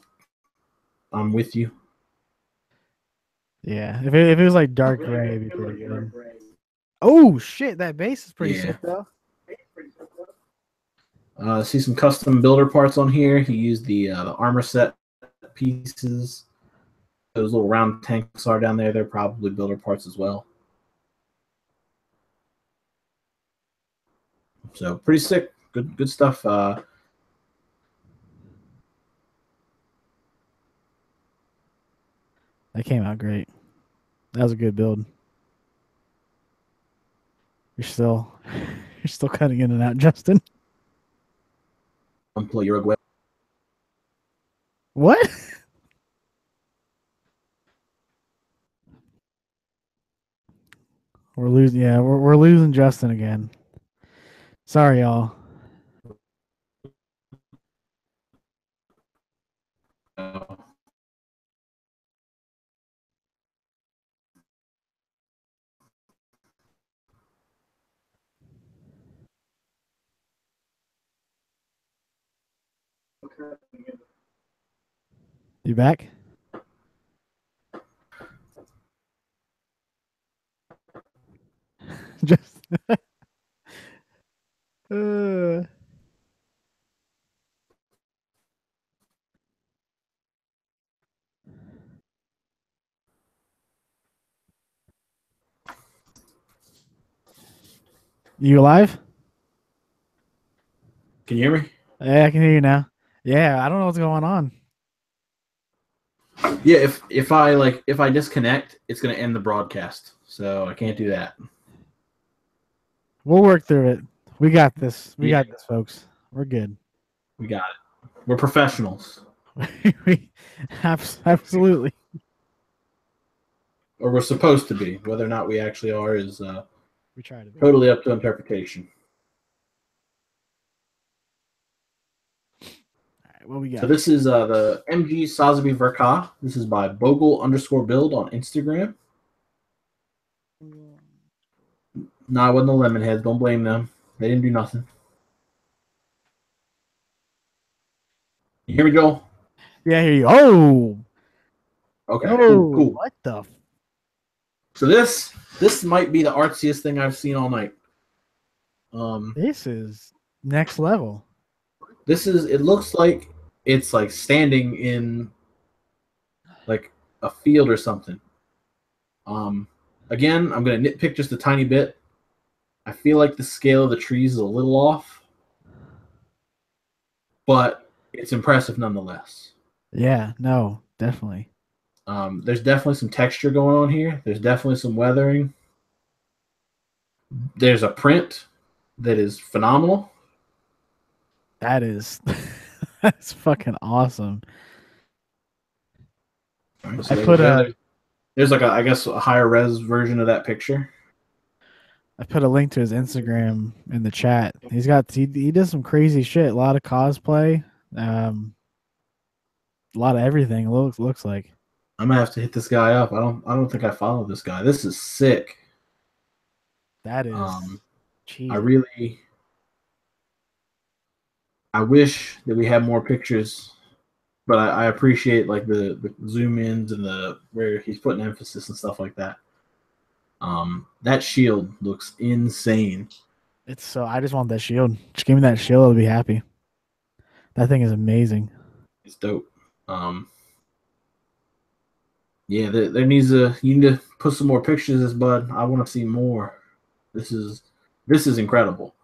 with you. Yeah, if it was like dark gray, it'd be pretty good. Oh shit, that base is pretty sick though. See some custom builder parts on here. He used the armor set pieces. Those little round tanks are down there. They're probably builder parts as well. So pretty sick. Good stuff. That came out great. That was a good build. You're still cutting in and out, Justin. Unplug Uruguay. What? We're losing. Yeah, we're losing Justin again. Sorry, y'all. You back? Just. uh, You alive? Can you hear me? Yeah, I can hear you now. Yeah, I don't know what's going on. Yeah, if I disconnect, it's gonna end the broadcast. So I can't do that. We'll work through it. We got this. We Yeah. got this, folks. We're good. We got it. We're professionals. Absolutely. Or we're supposed to be. Whether or not we actually are is We try to be. totally up to interpretation. All right, what we got? So this is the MG Sazabi Verka. This is by Bogle_build on Instagram. Nah, it wasn't the Lemonheads. Don't blame them. They didn't do nothing. You hear me, Joel? Yeah, I hear you. Oh, Okay, oh, cool. what the? So this might be the artsiest thing I've seen all night. This is next level. It looks like it's like standing in like a field or something. Again, I'm gonna nitpick just a tiny bit. I feel like the scale of the trees is a little off, but it's impressive nonetheless. Yeah, no, definitely. There's definitely some texture going on here. There's definitely some weathering. There's a print that is phenomenal. That is that's fucking awesome. Right, so I put there's like I guess a higher res version of that picture. I put a link to his Instagram in the chat. He does some crazy shit. A lot of cosplay, a lot of everything. It looks like. I'm gonna have to hit this guy up. I don't think I follow this guy. This is sick. That is. I wish that we had more pictures, but I appreciate like the zoom ins and the where he's putting emphasis and stuff like that. That shield looks insane. It's so. I just want that shield. Just give me that shield. I'll be happy. That thing is amazing. It's dope. Yeah, there needs you need to put some more pictures of this, bud. I want to see more. This is incredible.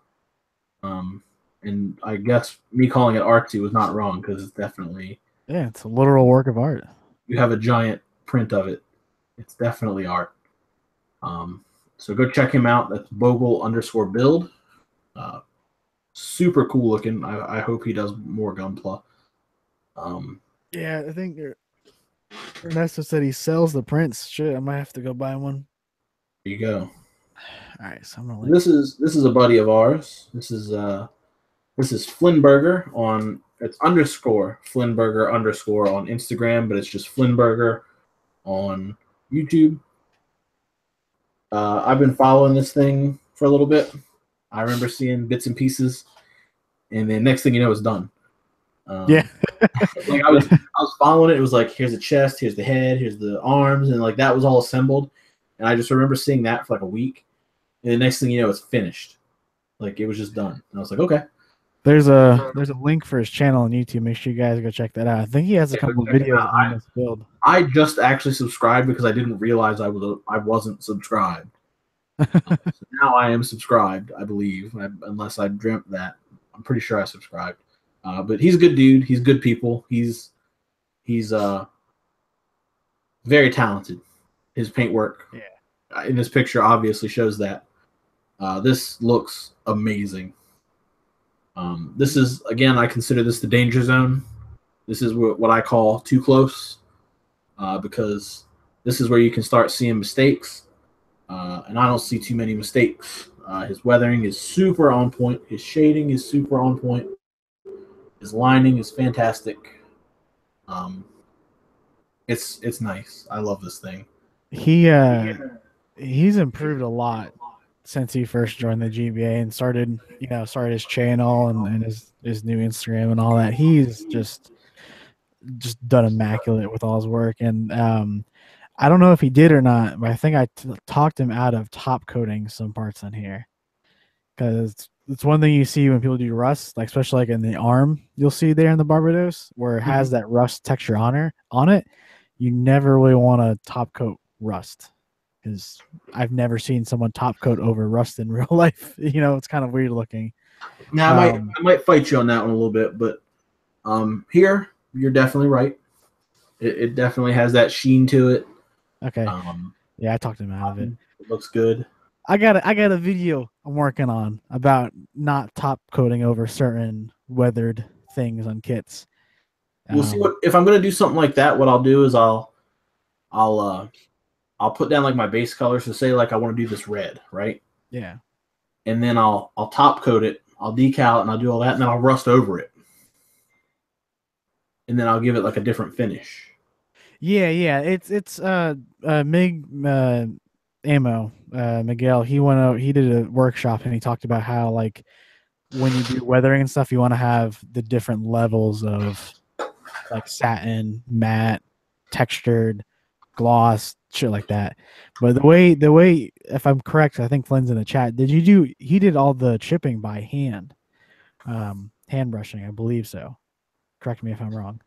And I guess me calling it artsy was not wrong because it's definitely it's a literal work of art. You have a giant print of it. It's definitely art. So go check him out. That's Bogle_build. Super cool looking. I hope he does more Gunpla. Yeah, I think Ernesto said he sells the prints. Shit, I might have to go buy one. There you go. All right, so I'm gonna. This is a buddy of ours. This is Flynnburger on it's _Flynnburger_ on Instagram, but it's just Flynnburger on YouTube. I've been following this thing for a little bit. I remember seeing bits and pieces, and then next thing you know, it's done. Yeah. Like I was following it. It was like, here's the chest, here's the head, here's the arms, and like that was all assembled. And I just remember seeing that for like a week, and the next thing you know, it's finished. Like it was just done. And I was like, okay. There's a link for his channel on YouTube. Make sure you guys go check that out. I think he has a couple of videos on this build. I just actually subscribed because I didn't realize I wasn't subscribed. So now I am subscribed, I believe, unless I dreamt that. I'm pretty sure I subscribed. But he's a good dude. He's good people. He's very talented. His paint work in this picture obviously shows that. This looks amazing. This is, again, I consider this the danger zone. This is what I call too close, because this is where you can start seeing mistakes, and I don't see too many mistakes. His weathering is super on point. His shading is super on point. His lining is fantastic. It's nice. I love this thing. He's improved a lot since he first joined the GBA and started his channel and his new Instagram and all that. He's just done immaculate with all his work. And I don't know if he did or not, but I think I talked him out of top coating some parts on here, because it's one thing you see when people do rust, like especially like in the arm, you'll see there in the Barbados where it has that rust texture on it. You never really want to top coat rust, because I've never seen someone top coat over rust in real life. It's kind of weird looking. Now I might fight you on that one a little bit, but here you're definitely right. It definitely has that sheen to it. Okay. Yeah, I talked him out of it. It looks good. I got a video I'm working on about not top coating over certain weathered things on kits. We'll see if I'm gonna do something like that. What I'll do is I'll put down like my base color. So say like I want to do this red, right? Yeah. And then I'll top coat it. I'll decal it and I'll do all that, and then I'll rust over it. And then I'll give it like a different finish. Yeah. It's Mig Ammo Miguel. He did a workshop and he talked about how like when you do weathering and stuff, you want to have the different levels of like satin, matte, textured, gloss, shit like that. But the way, if I'm correct, I think Flynn's in the chat. He did all the chipping by hand, hand brushing, I believe so. Correct me if I'm wrong.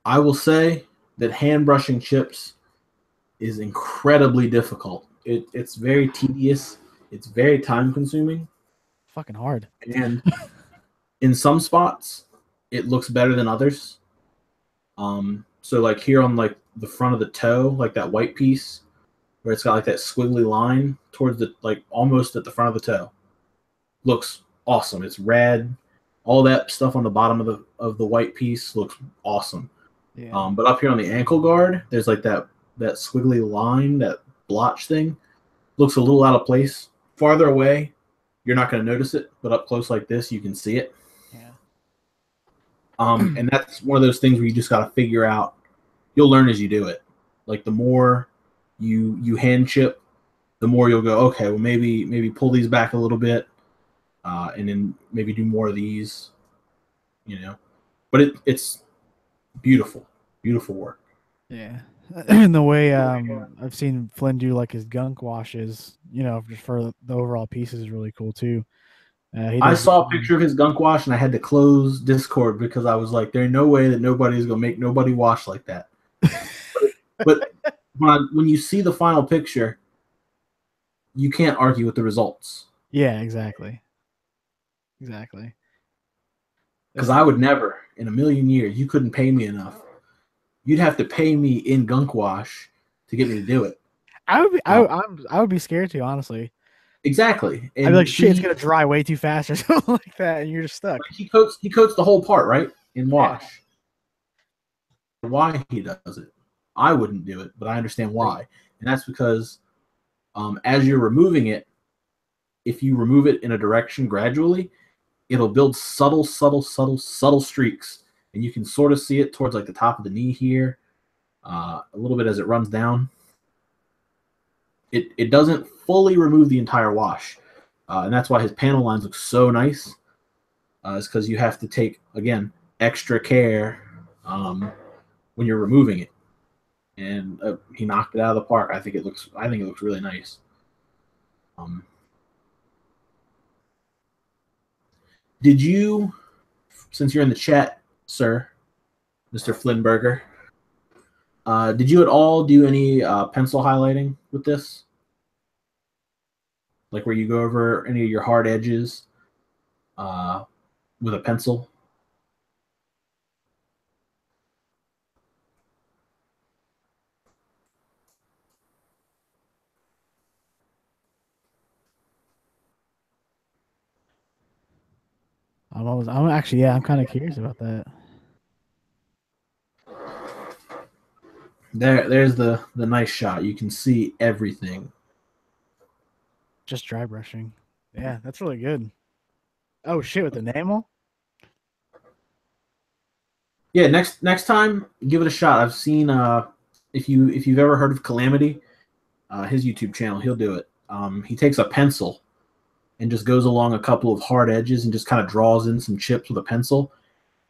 I will say that hand brushing chips is incredibly difficult. It's very tedious. It's very time consuming. Fucking hard. And in some spots, it looks better than others. So like here on like the front of the toe, like that white piece where it's got like that squiggly line towards the like almost at the front of the toe, looks awesome. It's red. All that stuff on the bottom of the white piece looks awesome. Yeah. But up here on the ankle guard, there's like that squiggly line, that blotch thing, looks a little out of place. Farther away, you're not going to notice it, but up close like this, you can see it. Yeah. And that's one of those things where you just got to figure out. You'll learn as you do it. Like the more you hand chip, the more you'll go, okay, well maybe pull these back a little bit, and then maybe do more of these, But it's beautiful, beautiful work. Yeah. And the way I've seen Flynn do like his gunk washes, just for the overall piece is really cool too. I saw a picture of his gunk wash and I had to close Discord because I was like, there's no way that nobody's gonna make nobody wash like that. but when you see the final picture, you can't argue with the results. Yeah, exactly. Because I would never, in a million years, you couldn't pay me enough. You'd have to pay me in gunk wash to get me to do it. I would be scared too, honestly. Exactly. And I'd be like, shit, it's gonna dry way too fast or something like that, and you're just stuck. He coats the whole part, right? In wash. Yeah. Why he does it. I wouldn't do it, but I understand why. And that's because as you're removing it, if you remove it in a direction gradually, it'll build subtle streaks. And you can sort of see it towards like the top of the knee here, a little bit as it runs down. It doesn't fully remove the entire wash. And that's why his panel lines look so nice. Is because you have to take, again, extra care when you're removing it. And he knocked it out of the park. I think it looks really nice. Did you, since you're in the chat, sir, Mr. Flynnberger, did you at all do any pencil highlighting with this? Like where you go over any of your hard edges with a pencil? I'm kind of curious about that. There's the nice shot. You can see everything. Just dry brushing. Yeah, that's really good. Oh shit, with enamel? Yeah, next time, give it a shot. I've seen if you've ever heard of Calamity, his YouTube channel, he'll do it. He takes a pencil and just goes along a couple of hard edges and just kind of draws in some chips with a pencil.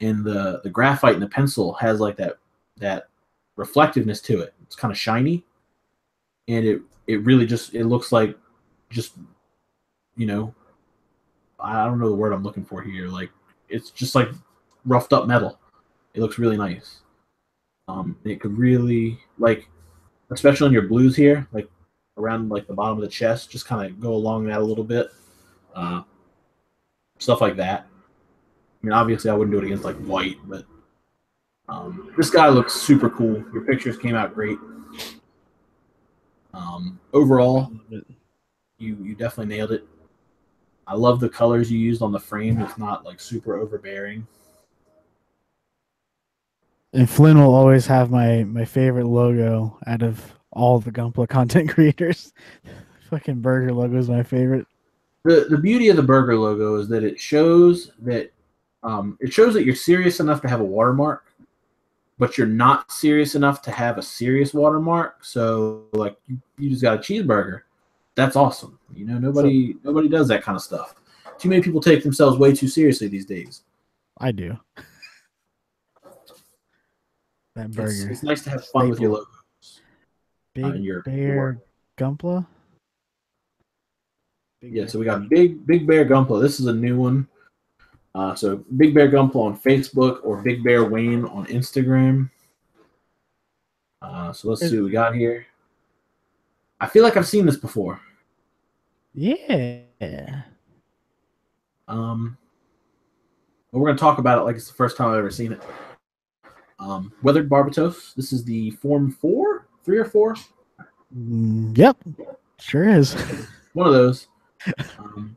And the graphite in the pencil has like that reflectiveness to it. It's kind of shiny, and it really just it looks like just I don't know the word I'm looking for here. Like it's just like roughed up metal. It looks really nice. It could really like, especially on your blues here, like around like the bottom of the chest, just kind of go along that a little bit. Stuff like that. I mean, obviously, I wouldn't do it against like white, but this guy looks super cool. Your pictures came out great. Overall, you definitely nailed it. I love the colors you used on the frame. It's not like super overbearing. And Flynn will always have my favorite logo out of all the Gunpla content creators. Fucking burger logo is my favorite. The beauty of the burger logo is that it shows that you're serious enough to have a watermark, but you're not serious enough to have a serious watermark. So like you just got a cheeseburger. That's awesome. Nobody does that kind of stuff. Too many people take themselves way too seriously these days. I do. That burger. It's nice to have fun with your logos. Big Bear Gunpla. So we got Big Bear Gunpla. This is a new one. So Big Bear Gunpla on Facebook or Big Bear Wayne on Instagram. So let's see what we got here. I feel like I've seen this before. Yeah. But we're gonna talk about it like it's the first time I've ever seen it. Weathered Barbatos. This is the Form 4, 3 or 4. Yep, sure is. One of those.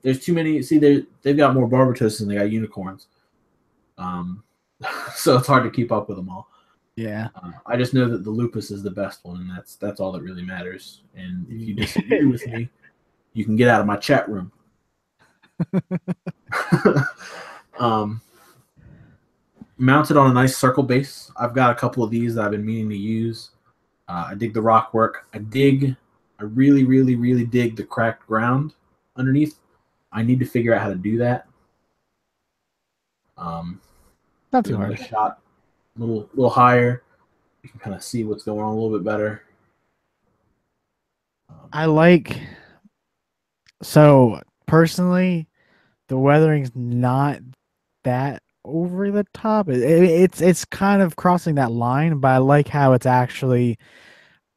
There's too many. See, they've got more Barbatoses than they got unicorns. So it's hard to keep up with them all. Yeah. I just know that the Lupus is the best one, and that's all that really matters. And if you disagree with me, you can get out of my chat room. Mounted on a nice circle base. I've got a couple of these that I've been meaning to use. I dig the rock work. I really, really, really dig the cracked ground underneath. I need to figure out how to do that. Not too hard. Shot a little higher. You can kind of see what's going on a little bit better. So personally, the weathering's not that over the top. It's kind of crossing that line, but I like how it's actually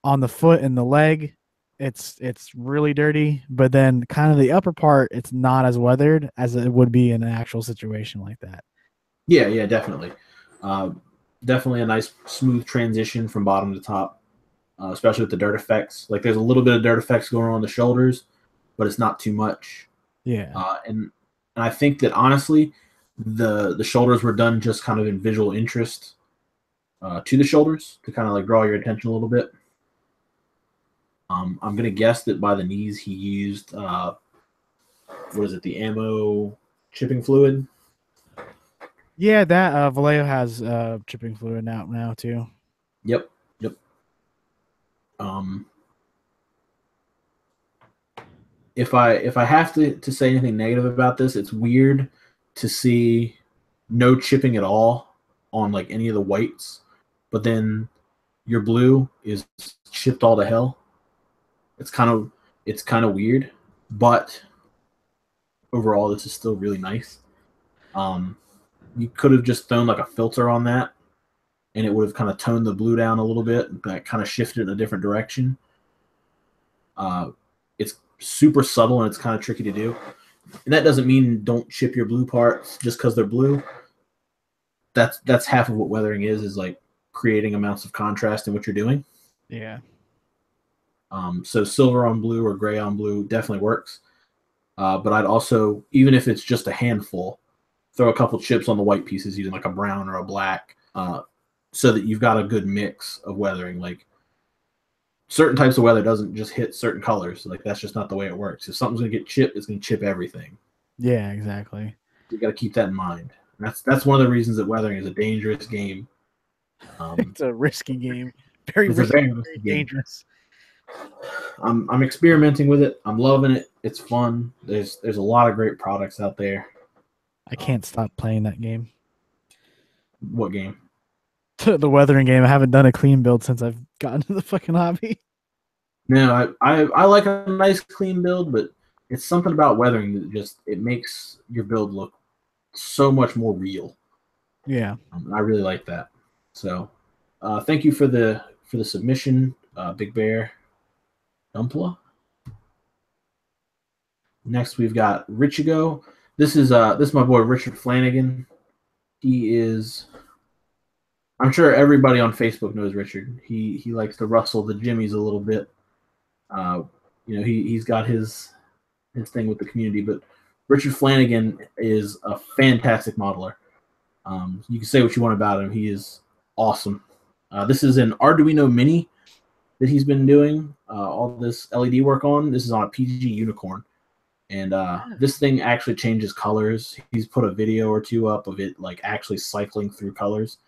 on the foot and the leg. It's really dirty, but then kind of the upper part, it's not as weathered as it would be in an actual situation like that. Yeah, definitely. Definitely a nice smooth transition from bottom to top, especially with the dirt effects. Like there's a little bit of dirt effects going on the shoulders, but it's not too much. Yeah. And I think that honestly, the shoulders were done just kind of in visual interest to the shoulders to kind of like draw your attention a little bit. I'm gonna guess that by the knees he used what is it, the ammo chipping fluid? Yeah, that Vallejo has chipping fluid now too. Yep. If I have to say anything negative about this, it's weird to see no chipping at all on like any of the whites, but then your blue is chipped all to hell. It's kind of weird, but overall this is still really nice. You could have just thrown like a filter on that, and it would have kind of toned the blue down a little bit, but kind of shifted in a different direction. It's super subtle and it's kind of tricky to do. And that doesn't mean don't chip your blue parts just because they're blue. That's half of what weathering is like creating amounts of contrast in what you're doing. Yeah. So silver on blue or gray on blue definitely works. But I'd also, even if it's just a handful, throw a couple chips on the white pieces using like a brown or a black, so that you've got a good mix of weathering. Like certain types of weather doesn't just hit certain colors. Like that's just not the way it works. If something's gonna get chipped, it's gonna chip everything. Yeah, exactly. You got to keep that in mind. And that's one of the reasons that weathering is a dangerous game. It's a risky game. Very risky, very dangerous. I'm experimenting with it. I'm loving it. It's fun. There's a lot of great products out there. I can't stop playing that game. What game? The weathering game. I haven't done a clean build since I've gotten to the fucking hobby. No, I like a nice clean build, but it's something about weathering that just it makes your build look so much more real. Yeah. I really like that. So, thank you for the submission, Big Bear Dumpla. Next, we've got Richigo. This is my boy Richard Flanagan. He is. I'm sure everybody on Facebook knows Richard. He likes to rustle the jimmies a little bit. He's got his thing with the community, but Richard Flanagan is a fantastic modeler. You can say what you want about him. He is awesome. This is an Arduino Mini that he's been doing all this LED work on. This is on a PG Unicorn. And this thing actually changes colors. He's put a video or two up of it like actually cycling through colors.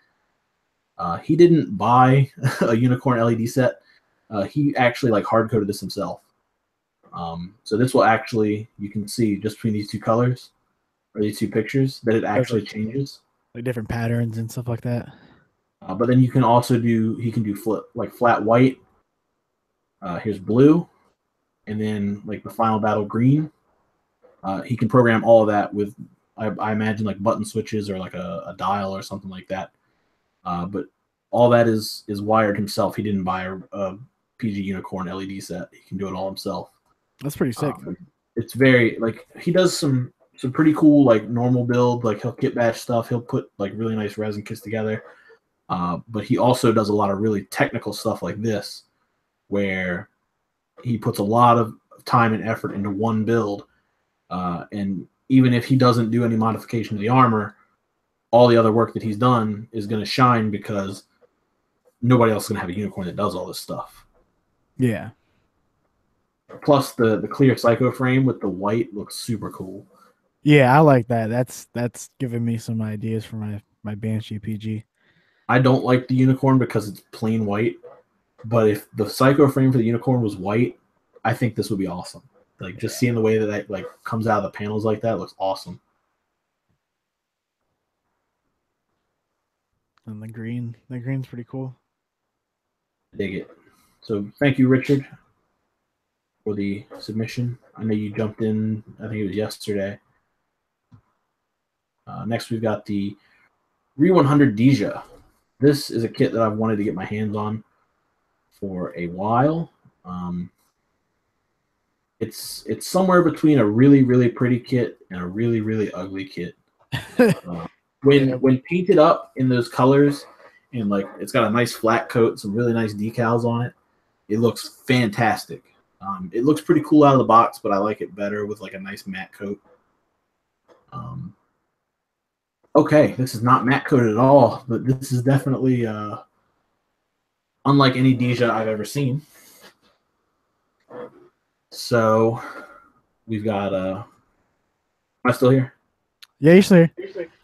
He didn't buy a Unicorn LED set. He actually like hard coded this himself. So this will actually, you can see just between these two colors or these two pictures that it actually changes. Like different patterns and stuff like that. But then you can also he can do flat white. Here's blue. And then like the final battle green. He can program all of that with, I imagine, like button switches or like a dial or something like that. But all that is wired himself. He didn't buy a PG Unicorn LED set. He can do it all himself. That's pretty sick. It's very like he does some pretty cool like normal build. Like he'll kit bash stuff. He'll put like really nice resin kits together. But he also does a lot of really technical stuff like this, where he puts a lot of time and effort into one build. And even if he doesn't do any modification to the armor, all the other work that he's done is going to shine because nobody else is going to have a unicorn that does all this stuff. Yeah. Plus, the clear Psycho frame with the white looks super cool. Yeah, I like that. That's giving me some ideas for my Banshee PG. I don't like the unicorn because it's plain white, but if the Psycho frame for the unicorn was white, I think this would be awesome. Like just seeing the way that like comes out of the panels like that looks awesome. And the green's pretty cool. Dig it. So thank you, Richard, for the submission. I know you jumped in, I think it was yesterday. Next, we've got the Re100 Deja. This is a kit that I've wanted to get my hands on for a while. It's somewhere between a really, really pretty kit and a really, really ugly kit. When painted up in those colors and like it's got a nice flat coat, some really nice decals on it, it looks fantastic. It looks pretty cool out of the box, but I like it better with like a nice matte coat. Okay, this is not matte coated at all, but this is definitely unlike any Deja I've ever seen. So we've got am I still here? Yeah, you're still here.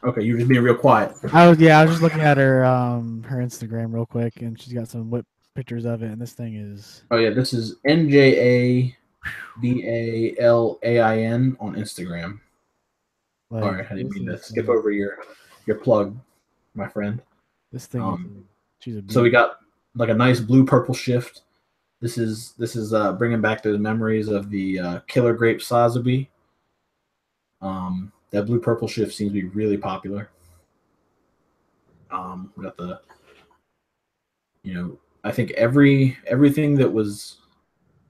Okay, you're just being real quiet. I was just looking at her Instagram real quick, and she's got some whip pictures of it, and this thing is. Oh yeah, this is NJABALAIN on Instagram. Like, all right, I didn't mean to skip over your plug, my friend. This thing, she's a. So we got like a nice blue purple shift. This is bringing back those memories of the Killer Grape Sazabi. That blue purple shift seems to be really popular. We got the, I think everything that was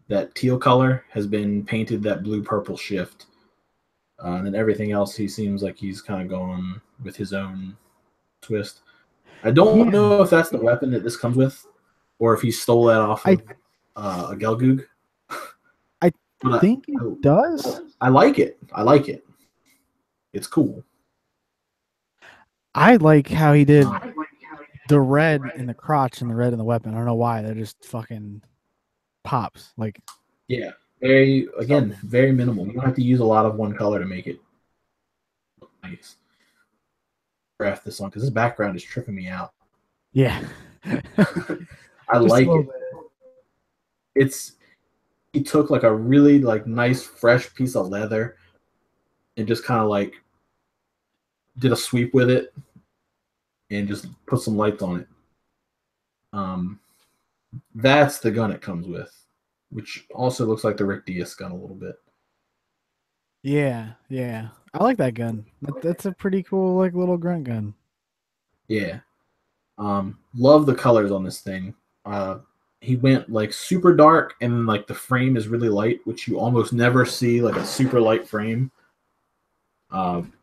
that teal color has been painted that blue purple shift. And then everything else, he seems like he's kind of going with his own twist. I don't know if that's the weapon that this comes with, or if he stole that off of a Gelgoog. I think it does. I like it. It's cool. I like how he did the red in the crotch and the red in the weapon. I don't know why. They're just fucking pops. Like, yeah. Very minimal. You don't have to use a lot of one color to make it look nice. Graph this on because this background is tripping me out. Yeah. I like it. he took like a really like nice fresh piece of leather and just kind of like did a sweep with it and just put some lights on it. That's the gun it comes with, which also looks like the Rick Diaz gun a little bit. Yeah, yeah. I like that gun. That's a pretty cool like little grunt gun. Yeah. Love the colors on this thing. He went like super dark, and then like the frame is really light, which you almost never see like a super light frame.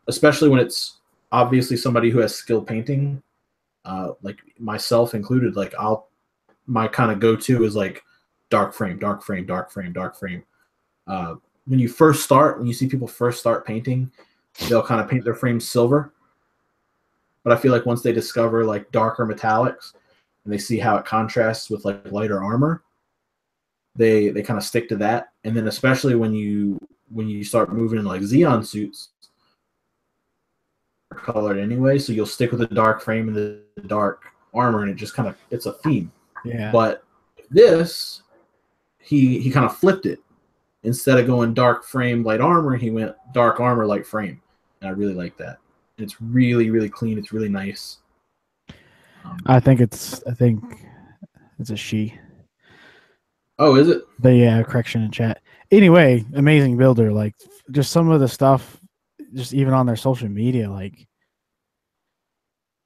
Especially when it's obviously somebody who has skill painting, like myself included. Like my kind of go-to is like dark frame, dark frame, dark frame, dark frame. When you see people first start painting, they'll kind of paint their frames silver. But I feel like once they discover like darker metallics and they see how it contrasts with like lighter armor, they kind of stick to that. And then especially when you start moving in like Xeon suits, are colored anyway, so you'll stick with the dark frame and the dark armor, and it just kind of it's a theme. Yeah. But this, he kind of flipped it. Instead of going dark frame, light armor, he went dark armor, light frame. And I really like that. It's really, really clean. It's really nice. I think it's a she. Oh, is it? The correction in chat. Anyway, amazing builder. Like just some of the stuff, just even on their social media, like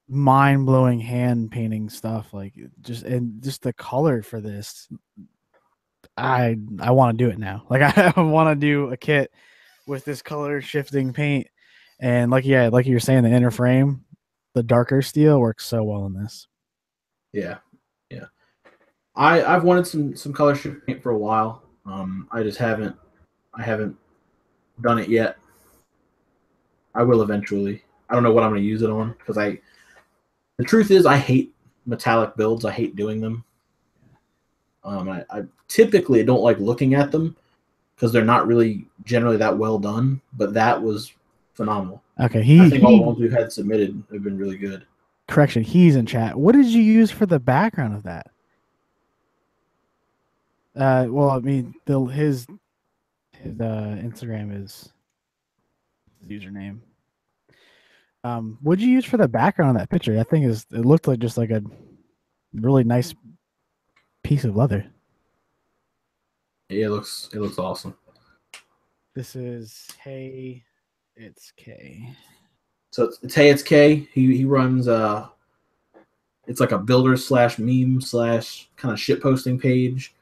mind blowing hand painting stuff. Like just the color for this. I want to do it now. Like I want to do a kit with this color shifting paint, and like you were saying, the inner frame, the darker steel works so well in this. Yeah. I've wanted some color shift paint for a while. I just haven't done it yet. I will eventually. I don't know what I'm going to use it on because the truth is I hate metallic builds. I hate doing them. I typically don't like looking at them because they're not really generally that well done, but that was phenomenal. Okay, I think all the ones we've had submitted have been really good. Correction, he's in chat. What did you use for the background of that? Well, I mean, his Instagram is his username. What'd you use for the background of that picture? That thing it looked like just like a really nice piece of leather. Yeah, it looks awesome. This is Hey It's K. So it's Hey It's K. He runs it's like a builder / meme / kind of shit posting page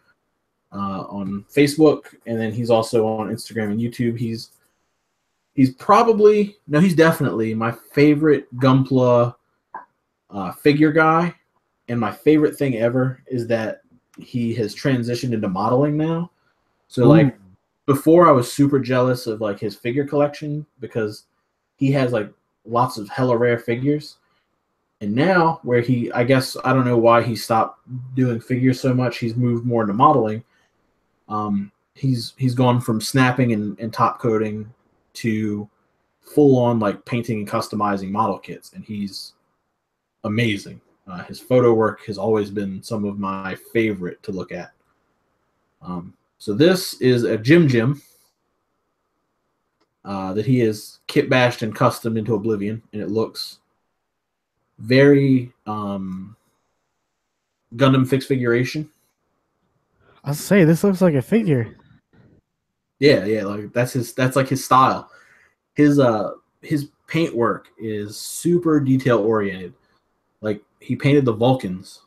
on Facebook, and then he's also on Instagram and YouTube. He's definitely my favorite Gunpla figure guy, and my favorite thing ever is that he has transitioned into modeling now. So like before I was super jealous of like his figure collection because he has like lots of hella rare figures. And now where I guess I don't know why he stopped doing figures so much. He's moved more into modeling. He's gone from snapping and top coating to full on like painting and customizing model kits, and he's amazing. His photo work has always been some of my favorite to look at. So this is a Jim that he has kit bashed and custom into oblivion, and it looks very Gundam fixed figuration. I'll say this looks like a figure. Yeah, like that's like his style. His paint work is super detail oriented. Like he painted the Vulcans,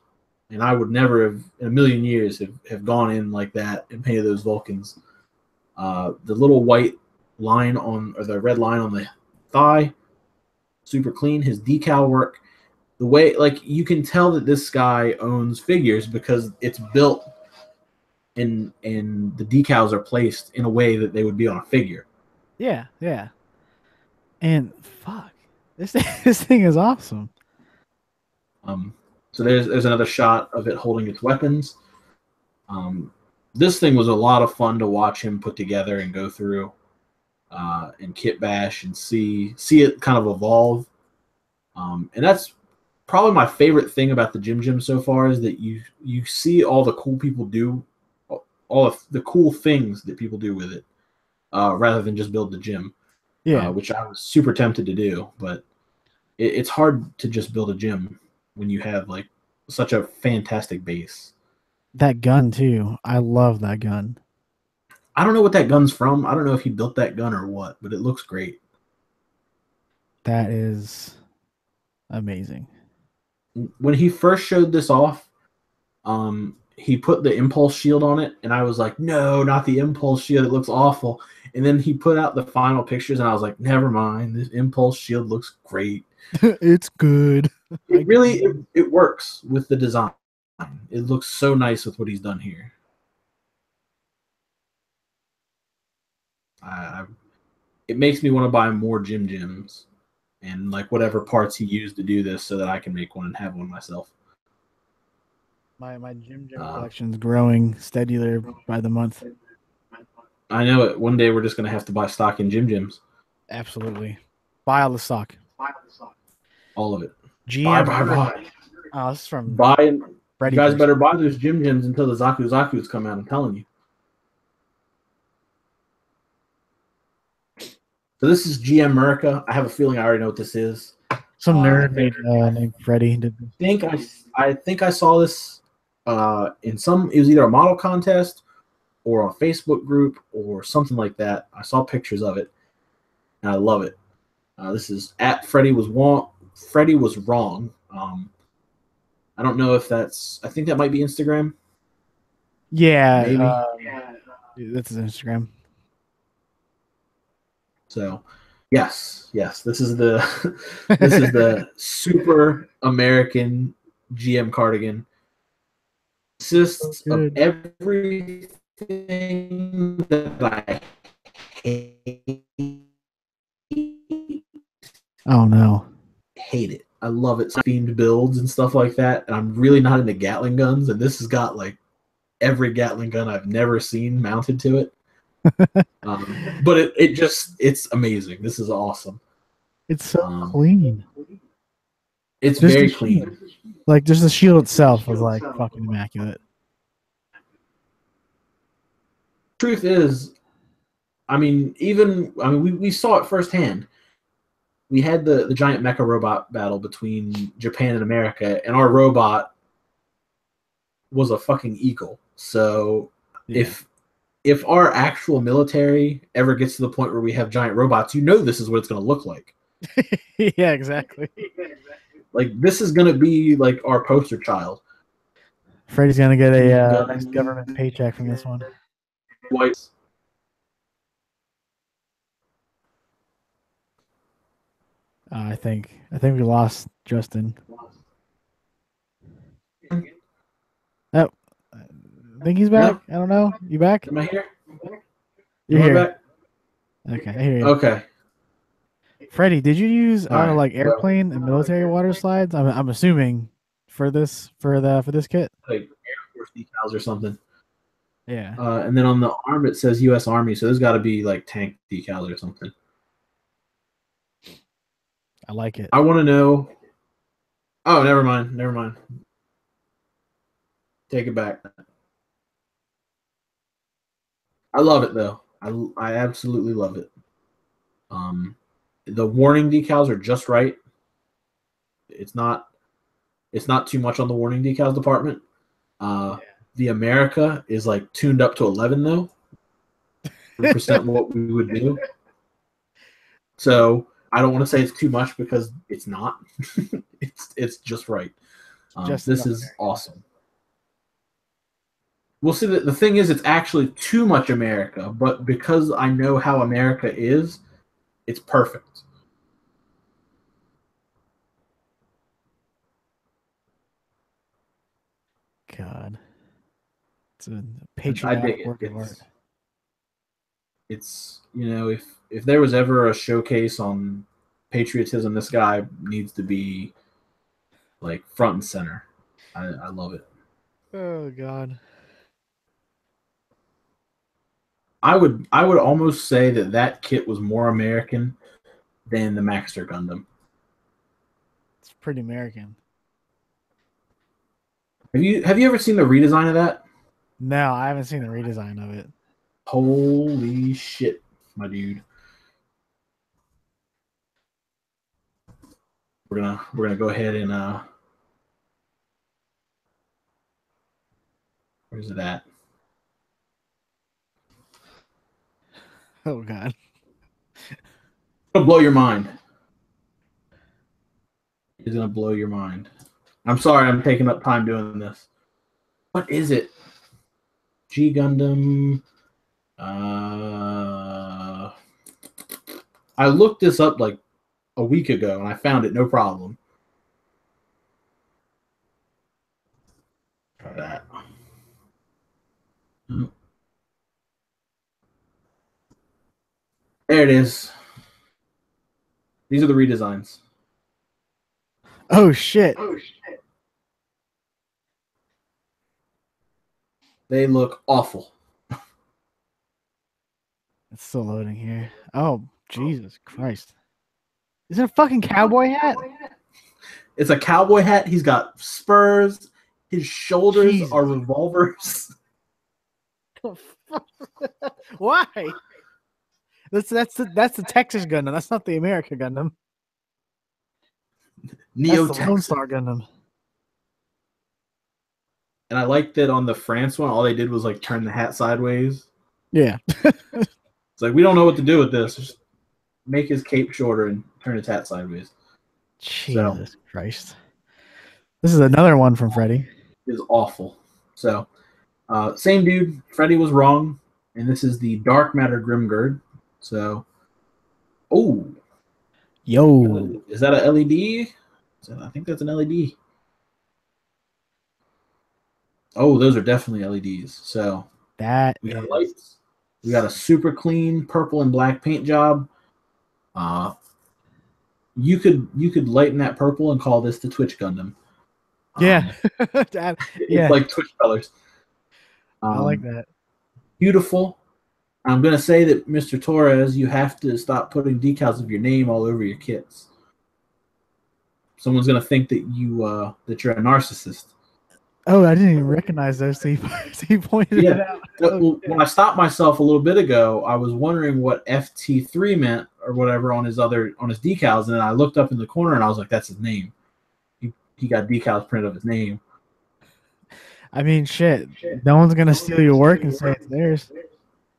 and I would never have in a million years have gone in like that and painted those Vulcans. The little white line or the red line on the thigh, super clean. His decal work, the way like you can tell that this guy owns figures because it's built and the decals are placed in a way that they would be on a figure. Yeah. And fuck, this thing is awesome. So there's another shot of it holding its weapons. This thing was a lot of fun to watch him put together and go through and kit bash and see it kind of evolve. And that's probably my favorite thing about the Jim so far is that you see all the cool people do all of the cool things that people do with it, rather than just build the gym. Yeah, Which I was super tempted to do, but it's hard to just build a gym when you have like such a fantastic base. that gun too. I love that gun. I don't know what that gun's from. I don't know if he built that gun or what, but it looks great. That is amazing. When he first showed this off, he put the impulse shield on it, and I was like, no, not the impulse shield. It looks awful. And then he put out the final pictures, and I was like, never mind. This impulse shield looks great. It's good. It works with the design. It looks so nice with what he's done here. It makes me want to buy more gyms and like whatever parts he used to do this so that I can make one and have one myself. My gym collection's growing steadier by the month. I know it. One day we're just gonna have to buy stock in gyms. Absolutely. Buy all the stock. All of it. GM. Buy. Oh, this is from Buy. You Freddy guys person. better buy those gyms until the Zaku's come out. I'm telling you. So this is GM America. I have a feeling I already know what this is. Some nerd named Freddy did this. I think I saw this in some. It was either a model contest or a Facebook group or something like that. I saw pictures of it, and I love it. This is at Freddy was wrong. Freddy was wrong. I don't know if that's. I think that might be Instagram. Yeah, Maybe. that's his Instagram. So, yes, this is the this is the super American GM cardigan. Consists of everything that I hate. Oh no. Hate it. I love it. Themed builds and stuff like that. And I'm really not into Gatling guns. And this has got like every Gatling gun I've never seen mounted to it. But it's amazing. This is awesome. It's so clean. It's Just very the clean. shield. Like just the shield itself was like fucking immaculate. Truth is, we saw it firsthand. We had the giant mecha robot battle between Japan and America, and our robot was a fucking eagle. So Yeah. if our actual military ever gets to the point where we have giant robots, this is what it's going to look like. Yeah, exactly. Like this is going to be like our poster child. Freddy's gonna get a nice government paycheck from this one. White. I think we lost Justin. Oh, I think he's back. No. I don't know. You back? Am I here? You're Am I here. back? Okay, I hear you. Okay. Freddie, did you use All right. like airplane and military water slides? I'm assuming for this kit. Like Air Force decals or something. Yeah. And then on the arm it says U.S. Army, so there's got to be like tank decals or something. I like it. I want to know. Oh, never mind. Take it back. I love it though. I absolutely love it. The warning decals are just right. It's not too much on the warning decals department. The America is like tuned up to 11 though. 100% what we would do. So I don't want to say it's too much because it's not. it's just right. This is awesome. We'll see that the thing is it's actually too much America, but because I know how America is, it's perfect. God. It's a patriotic work of art. It's if there was ever a showcase on patriotism, this guy needs to be like front and center. I love it. Oh God. I would almost say that kit was more American than the Maxter Gundam. It's pretty American. Have you ever seen the redesign of that? No, I haven't seen the redesign of it. Holy shit, my dude. We're gonna go ahead and where's it at? Oh god. It'll blow your mind. It's gonna blow your mind. I'm sorry, I'm taking up time doing this. What is it? G Gundam. I looked this up like a week ago and I found it no problem. Try that. There it is. These are the redesigns. Oh shit. They look awful. It's still loading here. Oh, Jesus Christ. Is it a fucking cowboy hat? It's a cowboy hat. He's got spurs. His shoulders Jesus. are revolvers. Why? That's the Texas Gundam. That's not the America Gundam. Neo That's the Lone Texas. Star Gundam. And I like that on the France one, all they did was like turn the hat sideways. Yeah. It's like, we don't know what to do with this. Just make his cape shorter and turn his hat sideways. Jesus Christ. This is another one from Freddy. Is awful. So, same dude. Freddy was wrong. And this is the Dark Matter Grimgird. So, oh. Yo. Is that a LED? I think that's an LED. Oh, those are definitely LEDs. So, That we got is... lights. We got a super clean purple and black paint job. You could lighten that purple and call this the Twitch Gundam. Yeah. It's like Twitch colors. I like that. Beautiful. I'm gonna say that, Mr. Torres, you have to stop putting decals of your name all over your kits. Someone's gonna think that that you're a narcissist. Oh, I didn't even recognize those. So you pointed it out. When I stopped myself a little bit ago, I was wondering what FT3 meant or whatever on his decals, and then I looked up in the corner and I was like, "That's his name." He got decals printed of his name. I mean, shit. No one's gonna steal your work and say it's theirs.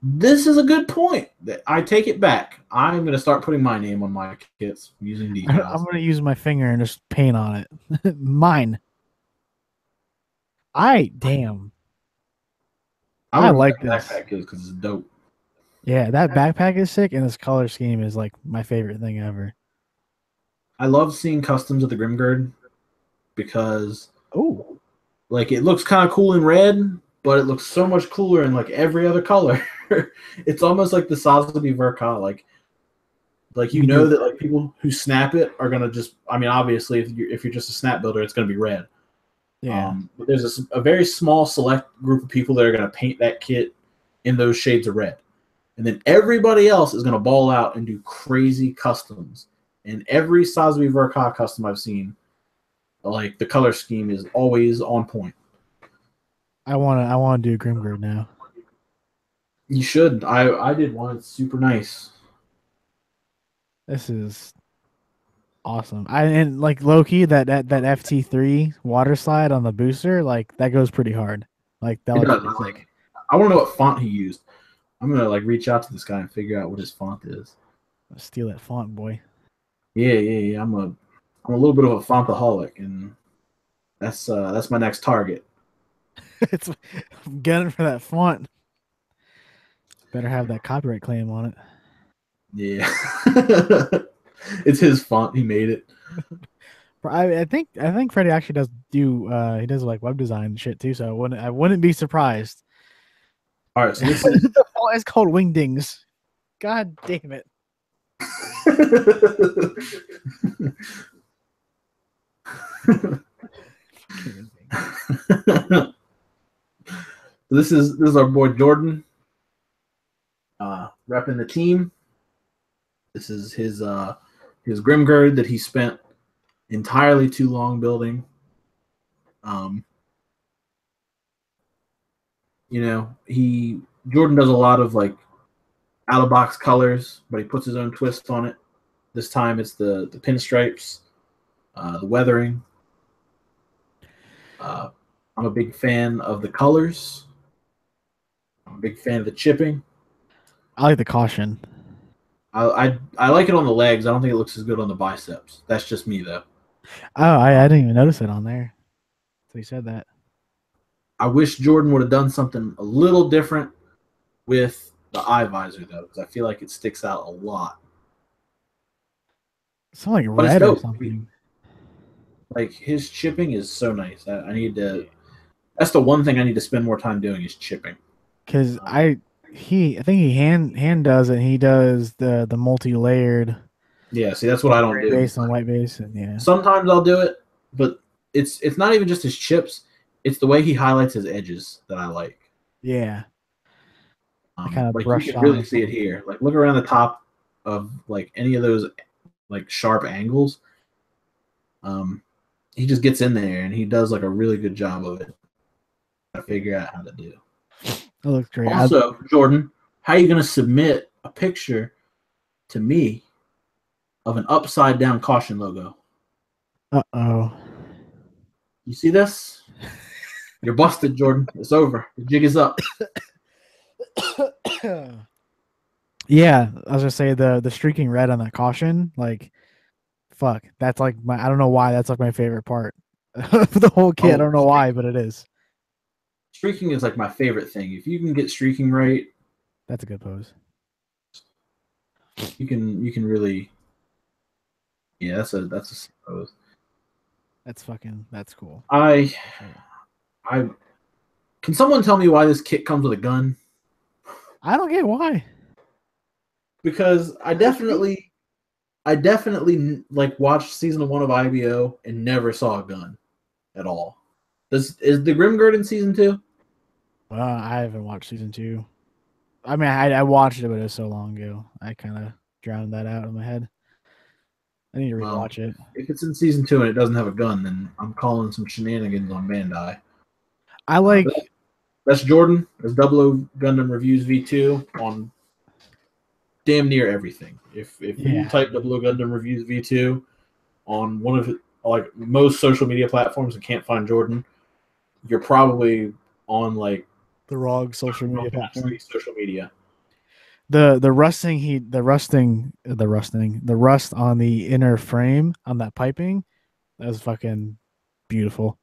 This is a good point. I take it back. I'm gonna start putting my name on my kits using decals. I'm gonna use my finger and just paint on it. Mine. Damn. I like this backpack because it's dope. Yeah, that backpack is sick, and this color scheme is like my favorite thing ever. I love seeing customs of the Grimgird because like it looks kind of cool in red, but it looks so much cooler in like every other color. It's almost like the Sazabi Verka, like you know that like people who snap it are gonna just. I mean, obviously, if you're just a snap builder, it's gonna be red. Yeah. But there's a very small select group of people that are gonna paint that kit in those shades of red, and then everybody else is gonna ball out and do crazy customs. And every Sazabi Verka custom I've seen, like the color scheme is always on point. I wanna do Grimgird now. You should. I did one. It's super nice. This is awesome. And like low-key that FT3 water slide on the booster, like that goes pretty hard. Like that. Like, I want to know what font he used. I'm gonna like reach out to this guy and figure out what his font is. Steal that font, boy. Yeah. I'm a little bit of a fontaholic, and that's my next target. I'm gunning for that font. Better have that copyright claim on it. Yeah. It's his font. He made it. I think Freddy actually does he does like web design shit too, so I wouldn't be surprised. All right, so this is The font is called Wingdings. God damn it. This is our boy Jordan, repping the team. This is his Grimgird that he spent entirely too long building. Jordan does a lot of like out of box colors, but he puts his own twist on it. This time it's the pinstripes, the weathering. I'm a big fan of the colors. I'm a big fan of the chipping. I like the caution. I like it on the legs. I don't think it looks as good on the biceps. That's just me though. Oh, I didn't even notice it on there. So you said that. I wish Jordan would have done something a little different with the eye visor though, because I feel like it sticks out a lot. Something like But it's red or dope. something. Like his chipping is so nice. I need to. That's the one thing I need to spend more time doing is chipping. Because I think he hand does it. He does the multi-layered. Yeah, see, that's what I don't gray do. base on white base, and yeah. Sometimes I'll do it, but it's not even just his chips. It's the way he highlights his edges that I like. Yeah. Kinda Like brush you can on really see it here. Like look around the top of like any of those like sharp angles. He just gets in there and he does like a really good job of it. I figure out how to do. That looks great. Also, Jordan, how are you gonna submit a picture to me of an upside down caution logo? Uh-oh. You see this? You're busted, Jordan. It's over. The jig is up. Yeah, I was gonna say the streaking red on that caution, like, fuck, that's like I don't know why that's like my favorite part of the whole kit. I don't know why, but it is. Streaking is like my favorite thing. If you can get streaking right, that's a good pose. You can really, yeah, that's a pose. That's cool. I can someone tell me why this kit comes with a gun? I don't get why. Because I definitely like watched season 1 of IBO and never saw a gun at all. Is the Grimgird in season 2? Well, I haven't watched season 2. I mean, I watched it, but it was so long ago. I kind of drowned that out in my head. I need to rewatch it. If it's in season 2 and it doesn't have a gun, then I'm calling some shenanigans on Bandai. I like. That's Jordan. There's Double O Gundam Reviews V2 on damn near everything. If you type Double O Gundam Reviews V2 on one of like most social media platforms and can't find Jordan, you're probably on like the wrong social media platform. Social media. The rust on the inner frame on that piping, that was fucking beautiful.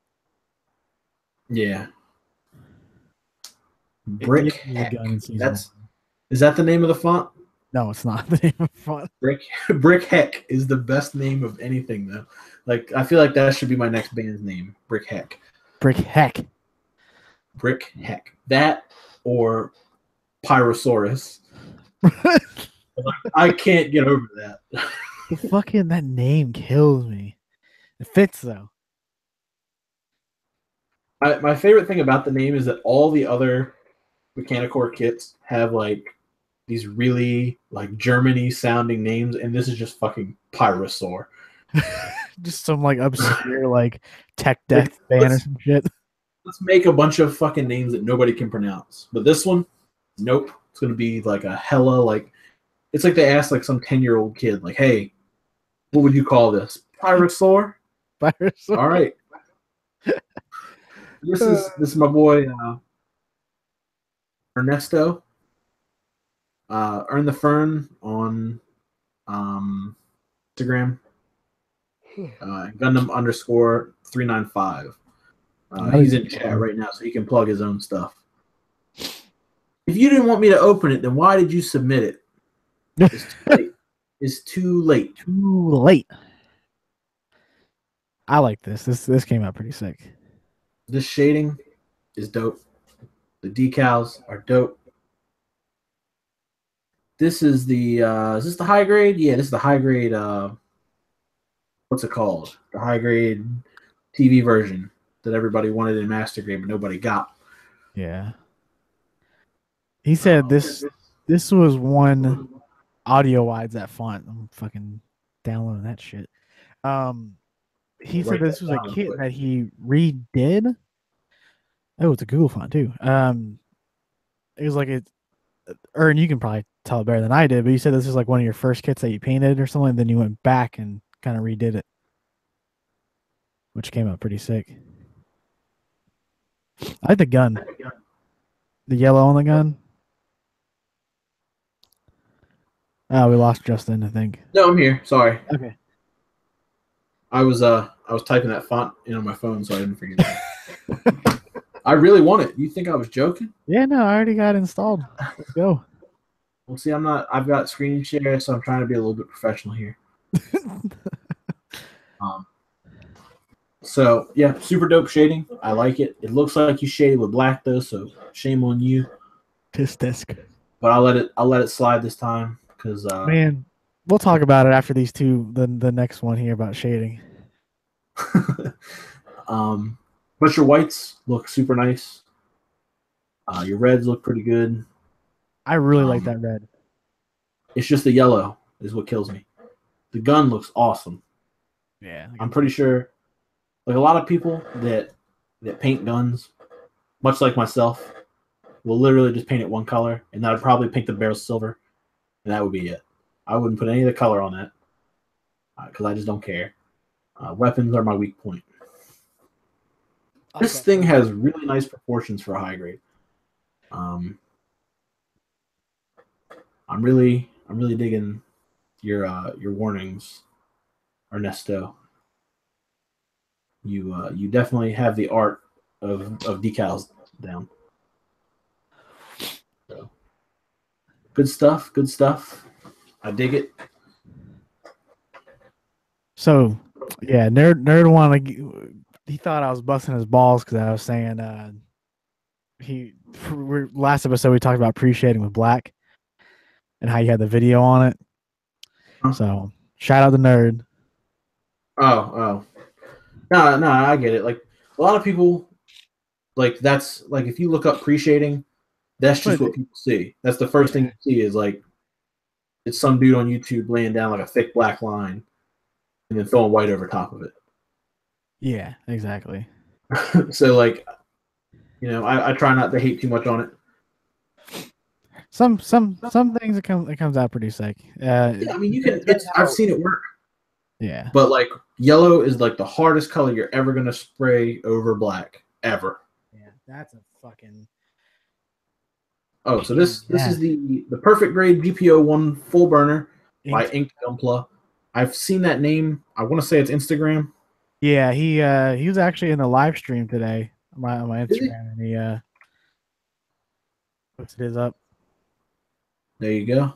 Yeah. Brick Heck. Is that the name of the font? No, it's not the name of the font. Brick Heck is the best name of anything though. Like I feel like that should be my next band's name. Brick Heck. Brick Heck. Brick Heck. That or Pyrosaurus. I can't get over that. That name kills me. It fits though. My favorite thing about the name is that all the other Mechanicore kits have like these really like Germany sounding names, and this is just fucking Pyrosaur. Just some like obscure like tech death band or some shit. Let's make a bunch of fucking names that nobody can pronounce. But this one, nope. It's gonna be like a hella like. It's like they asked like some 10-year-old kid, like, "Hey, what would you call this? Pyrosaur? Pyrosaur. All right." This is my boy Ernesto. Earn the Fern on Instagram. Gundam _395. He's in chat right now, so he can plug his own stuff. If you didn't want me to open it, then why did you submit it? It's too late. It's too late. Too late. I like this. This came out pretty sick. This shading is dope. The decals are dope. This is the is this the high grade? Yeah, this is the high grade what's it called? The high grade TV version that everybody wanted in master grade but nobody got. Yeah. He said this was one audio wides that font. I'm fucking downloading that shit. He said this was a kit that he redid. Oh, it's a Google font too. it was like it. Or and you can probably tell it better than I did, but you said this was like one of your first kits that you painted or something. And then you went back and kind of redid it, which came out pretty sick. I like the gun, the yellow on the gun. Oh, we lost Justin, I think. No, I'm here. Sorry. Okay. I was typing that font in on my phone, so I didn't forget it. I really want it. You think I was joking? Yeah, no, I already got it installed. Let's go. Well, see, I'm not. I've got screen share, so I'm trying to be a little bit professional here. So yeah, super dope shading. I like it. It looks like you shaded with black though, so shame on you. Tisk tisk. But I'll let it slide this time because Man, we'll talk about it after these two. The next one here about shading. but your whites look super nice. Your reds look pretty good. I really like that red. It's just the yellow is what kills me. The gun looks awesome. Yeah, I'm pretty sure, like a lot of people that paint guns, much like myself, will literally just paint it one color, and I'd probably paint the barrel silver, and that would be it. I wouldn't put any of the color on that because I just don't care. Weapons are my weak point. This thing has really nice proportions for a high grade. I'm really digging your warnings, Ernesto. You definitely have the art of decals down. So, good stuff. Good stuff. I dig it. So, yeah, nerd wanted. He thought I was busting his balls because I was saying last episode we talked about pre-shading with black and how you had the video on it. Huh? So shout out the nerd. Oh. No, I get it. Like a lot of people, like that's like if you look up pre-shading, that's just what people see. That's the first thing you see is like it's some dude on YouTube laying down like a thick black line and then throwing white over top of it. Yeah, exactly. So like, you know, I try not to hate too much on it. Some things it comes out pretty sick. Yeah, I mean you can. I've seen it work. Yeah. But like yellow is like the hardest color you're ever gonna spray over black ever. Yeah, that's a fucking. Oh, so this is the perfect grade GPO1 full burner by Inked Gunpla. I've seen that name. I want to say it's Instagram. Yeah, he was actually in the live stream today on my Instagram, and he puts his up. There you go.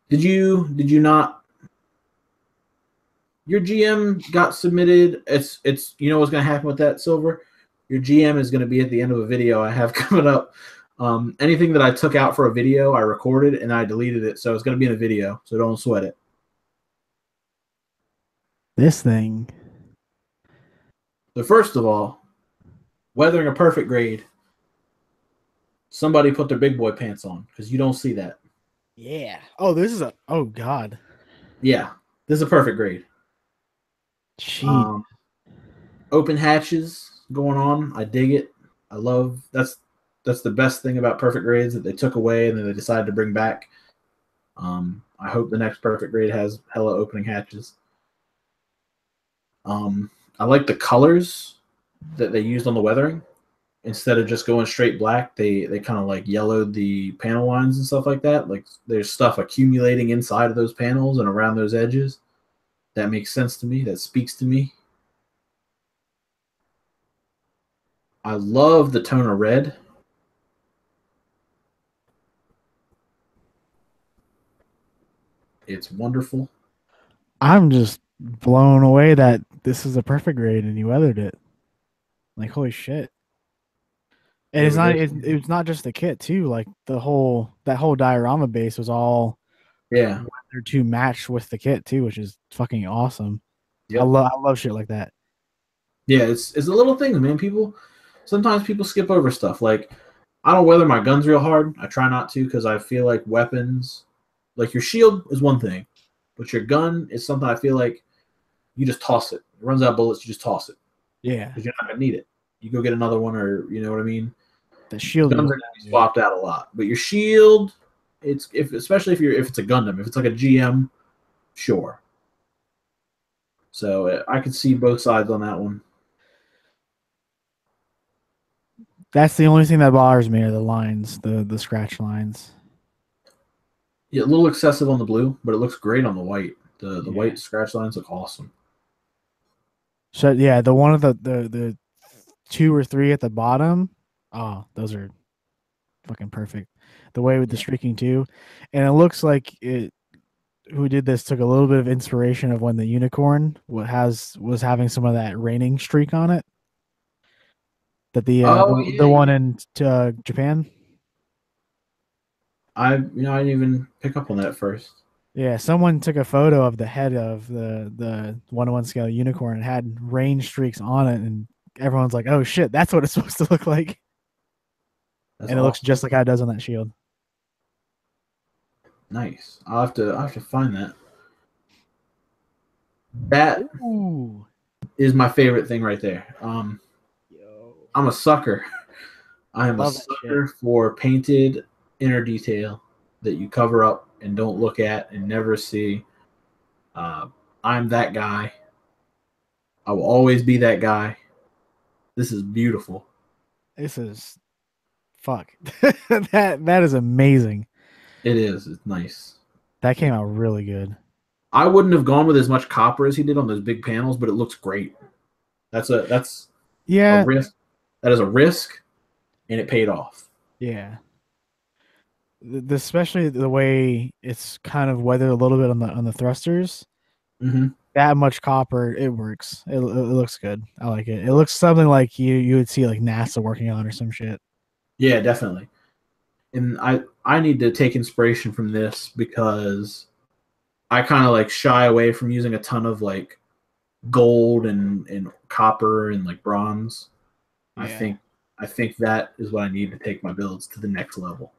Did you not? Your GM got submitted. It's you know what's gonna happen with that, Silver? Your GM is gonna be at the end of a video I have coming up. Anything that I took out for a video, I recorded and I deleted it, so it's gonna be in a video. So don't sweat it. This thing. So first of all, weathering a perfect grade. Somebody put their big boy pants on because you don't see that. Yeah. Oh, this is oh god. Yeah, this is a perfect grade. Open hatches going on. I dig it. I love that's the best thing about perfect grades that they took away and then they decided to bring back. I hope the next perfect grade has hella opening hatches. I like the colors that they used on the weathering. Instead of just going straight black, they kind of like yellowed the panel lines and stuff like that. Like there's stuff accumulating inside of those panels and around those edges. That makes sense to me. That speaks to me. I love the tone of red. It's wonderful. I'm just blown away that this is a perfect grade and you weathered it. Like holy shit. And it's not just the kit too. Like that whole diorama base was all weathered to match with the kit too, which is fucking awesome. Yep. I love shit like that. Yeah, it's the little things, man. Sometimes people skip over stuff. Like I don't weather my guns real hard. I try not to because I feel like weapons, like your shield is one thing, but your gun is something I feel like you just toss it. It runs out of bullets, you just toss it. Yeah. Because you're not gonna need it. You go get another one, or you know what I mean. The shield Guns are going to be swapped out a lot, but your shield, especially if it's a Gundam, if it's like a GM, sure. So I could see both sides on that one. That's the only thing that bothers me are the lines, the scratch lines. Yeah, a little excessive on the blue, but it looks great on the white. The white scratch lines look awesome. So yeah, the one of the 2 or 3 at the bottom, oh, those are fucking perfect. The way with the streaking too, and it looks like it. Who did this took a little bit of inspiration of when the unicorn was having some of that raining streak on it. That the one in Japan. I didn't even pick up on that first. Yeah, someone took a photo of the head of the 1-to-1 scale unicorn and had rain streaks on it, and everyone's like, "Oh shit, that's what it's supposed to look like." That's and it awesome. Looks just like how it does on that shield. Nice. I'll have to find that. That is my favorite thing right there. I'm a sucker. I am a sucker for painted inner detail that you cover up and don't look at and never see. I'm that guy. I will always be that guy. This is beautiful. This is fuck. that is amazing. It is. It's nice. That came out really good. I wouldn't have gone with as much copper as he did on those big panels, but it looks great. That's a risk. That is a risk, and it paid off. Yeah. Especially the way it's kind of weathered a little bit on the thrusters. Mm-hmm. That much copper, it works. It looks good. I like it. It looks something like you would see like NASA working on or some shit. Yeah, definitely. And I need to take inspiration from this because I kind of like shy away from using a ton of like gold and copper and like bronze. Yeah. I think that is what I need to take my builds to the next level.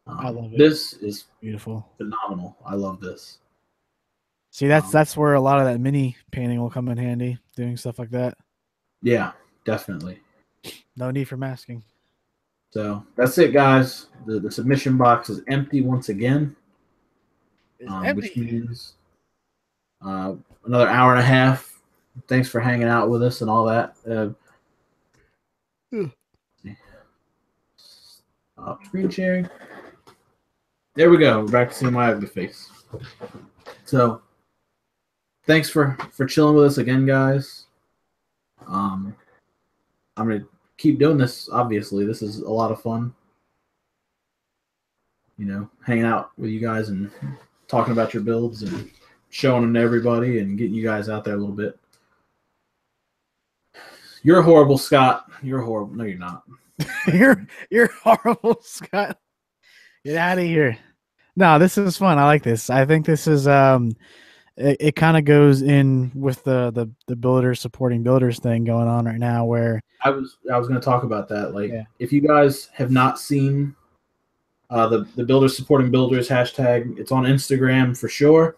I love it. This is beautiful, phenomenal. I love this. See, that's where a lot of that mini painting will come in handy, doing stuff like that. Yeah, definitely. No need for masking. So that's it, guys. The submission box is empty once again, which means another hour and a half. Thanks for hanging out with us and all that. Screen sharing. There we go. We're back to seeing my ugly face. So, thanks for chilling with us again, guys. I'm gonna keep doing this. Obviously, this is a lot of fun. Hanging out with you guys and talking about your builds and showing them to everybody and getting you guys out there a little bit. You're horrible, Scott. You're horrible. No, you're not. You're horrible, Scott. Get out of here. No, this is fun. I like this. I think this is it kind of goes in with the builders supporting builders thing going on right now, where I was going to talk about that. Like, if you guys have not seen the builders supporting builders hashtag, it's on Instagram for sure.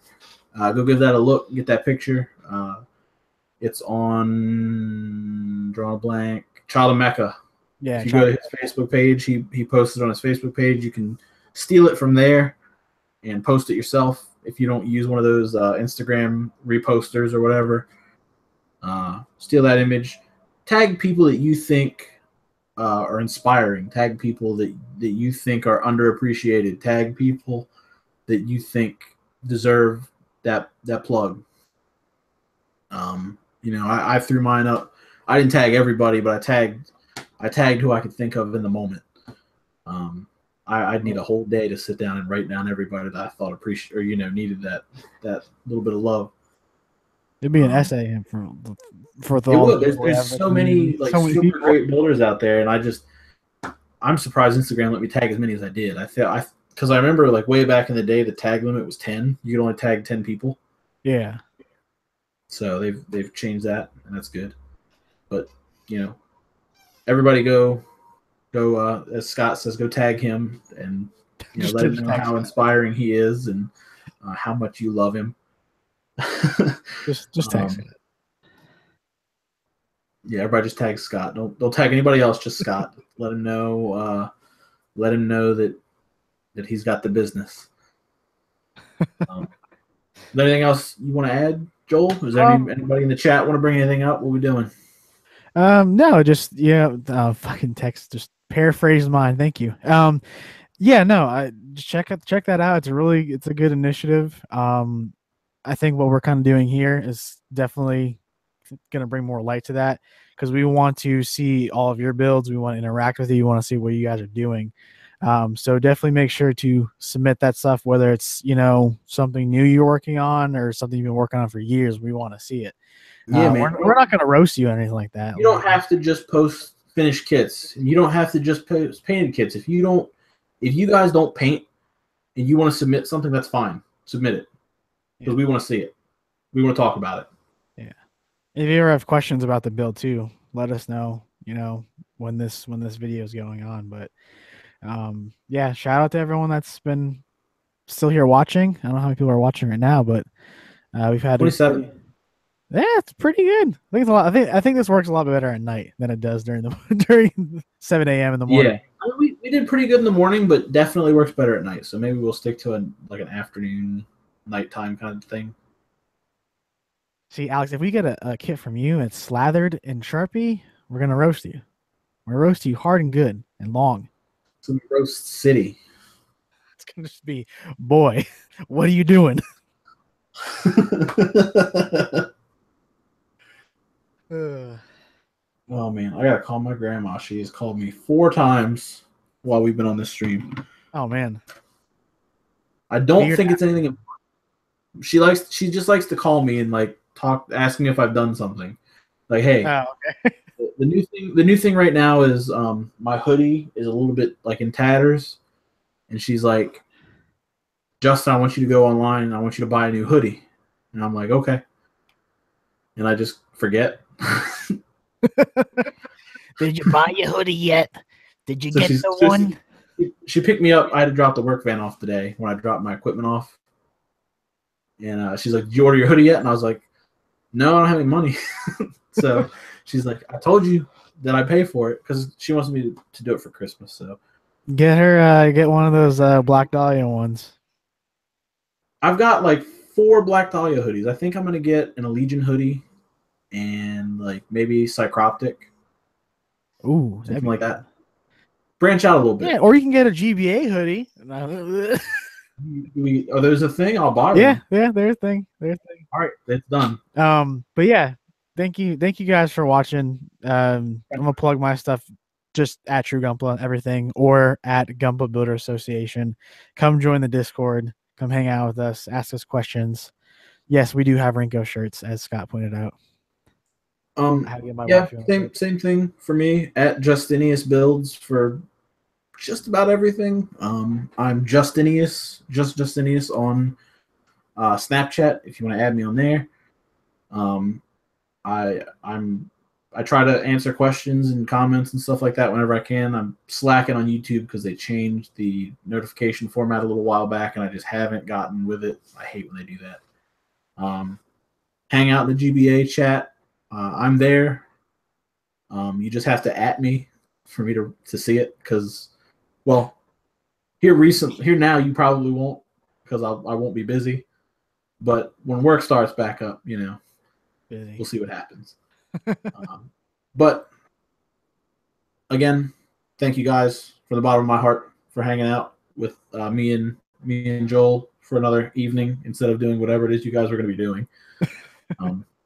Go give that a look. Get that picture. It's on drawing a blank. Child of Mecca. Yeah. If you go to his Facebook page, he posted on his Facebook page. You can steal it from there and post it yourself if you don't use one of those Instagram reposters or whatever. Steal that image. Tag people that you think are inspiring. Tag people that you think are underappreciated. Tag people that you think deserve that plug. I threw mine up. I didn't tag everybody, but I tagged who I could think of in the moment. I'd need a whole day to sit down and write down everybody that I thought needed that little bit of love. It'd be an essay for the. It would. There's so many super great builders out there, and I'm surprised Instagram let me tag as many as I did. Because I remember like way back in the day, the tag limit was 10. You could only tag 10 people. Yeah. So they've changed that, and that's good. But everybody go as Scott says, go tag him and let him know how inspiring he is and how much you love him. just text it. Yeah, everybody just tag Scott. Don't tag anybody else. Just Scott. Let him know. Let him know that he's got the business. Is there anything else you want to add, Joel? Is there anybody in the chat want to bring anything up? What are we doing? No, just fucking text. Just paraphrase mine. Thank you. Yeah, no, I just check that out. It's a good initiative. I think what we're kind of doing here is definitely going to bring more light to that because we want to see all of your builds. We want to interact with you. We want to see what you guys are doing. So definitely make sure to submit that stuff, whether it's, something new you're working on or something you've been working on for years. We want to see it. Yeah, man. We're not going to roast you or anything like that. You don't have to just post finished kits. You don't have to just post painted kits. If you guys don't paint and you want to submit something, that's fine. Submit it because we want to see it. We want to talk about it. Yeah. If you ever have questions about the build too, let us know. When this video is going on. But yeah, shout out to everyone that's been still here watching. I don't know how many people are watching right now, but we've had 27. Yeah, it's pretty good. I think it's a lot. I think this works a lot better at night than it does during 7 a.m. in the morning. Yeah, we did pretty good in the morning, but definitely works better at night. So maybe we'll stick to an afternoon, nighttime kind of thing. See, Alex, if we get a kit from you and it's slathered in Sharpie, we're gonna roast you. We're gonna roast you hard and good and long. It's gonna be roast city. It's gonna just be, boy, what are you doing? Oh man, I gotta call my grandma. She has called me 4 times while we've been on this stream. Oh man, I don't think it's anything important. She just likes to call me and ask me if I've done something. Like, hey, okay. the new thing right now is my hoodie is a little bit in tatters, and she's like, Justin, I want you to go online and I want you to buy a new hoodie. And I'm like, okay. And I just forget. Did you buy your hoodie yet? Did you get the one? She picked me up. I had to drop the work van off today when I dropped my equipment off. And she's like, did you order your hoodie yet? And I was like, no, I don't have any money. So she's like, I told you that I pay for it because she wants me to do it for Christmas. So get one of those Black Dahlia ones. I've got 4 Black Dahlia hoodies. I think I'm going to get an Allegiant hoodie and maybe Psychroptic. Ooh, something like that. Branch out a little bit. Yeah, or you can get a GBA hoodie. There's a thing? I'll buy one. Yeah, there's a thing. All right, it's done. But yeah, thank you guys for watching. I'm gonna plug my stuff just at True Gunpla, everything, or at Gunpla Builder Association. Come join the Discord. Come hang out with us. Ask us questions. Yes, we do have Rinko shirts, as Scott pointed out. Same thing for me at Justinius Builds for just about everything. I'm Justinius, just Justinius on Snapchat if you want to add me on there. I try to answer questions and comments and stuff like that whenever I can. I'm slacking on YouTube because they changed the notification format a little while back, and I just haven't gotten with it. I hate when they do that. Hang out in the GBA chat. I'm there. You just have to @ me for me to see it because, well, here now you probably won't because I won't be busy. But when work starts back up, we'll see what happens. But again, thank you guys from the bottom of my heart for hanging out with me and Joel for another evening instead of doing whatever it is you guys are going to be doing.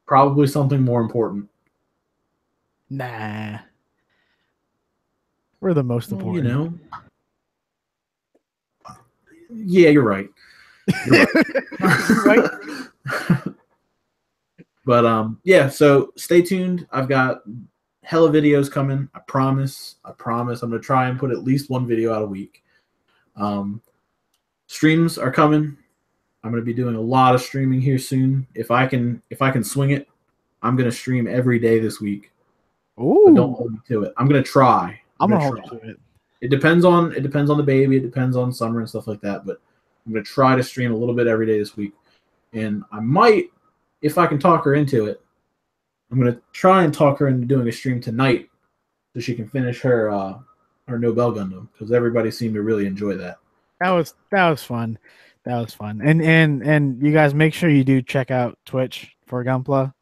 Probably something more important. Nah. We're the most important. Yeah, you're right. Right. But yeah, so stay tuned. I've got hella videos coming. I promise. I'm gonna try and put at least one video out a week. Streams are coming. I'm gonna be doing a lot of streaming here soon. If I can swing it, I'm gonna stream every day this week. Ooh. But don't hold me to it. I'm gonna try. I'm gonna hold you to it. It depends on the baby. It depends on summer and stuff like that. But I'm gonna try to stream a little bit every day this week, and I might, if I can talk her into it, I'm gonna try and talk her into doing a stream tonight so she can finish her Nobel Gundam because everybody seemed to really enjoy that. That was fun. That was fun. And you guys make sure you do check out Twitch for Gunpla.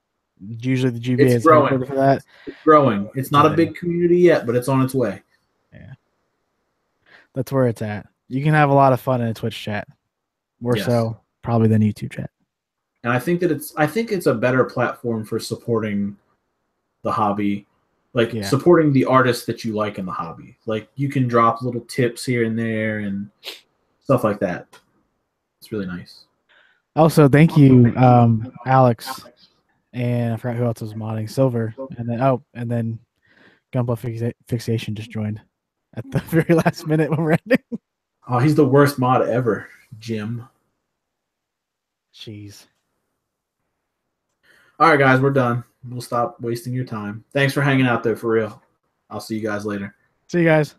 Usually the GBA It's is growing. headquartered for that. It's growing. It's not a big community yet, but it's on its way. Yeah. That's where it's at. You can have a lot of fun in a Twitch chat. More so probably than YouTube chat. And I think that it's a better platform for supporting the hobby. Like supporting the artists that you like in the hobby. Like you can drop little tips here and there and stuff like that. It's really nice. Also, thank you, Alex, and I forgot who else was modding. Silver, and then Gunpla Fixation just joined at the very last minute when we're ending. Oh, he's the worst mod ever, Jim. Jeez. All right, guys, we're done. We'll stop wasting your time. Thanks for hanging out there, for real. I'll see you guys later. See you guys.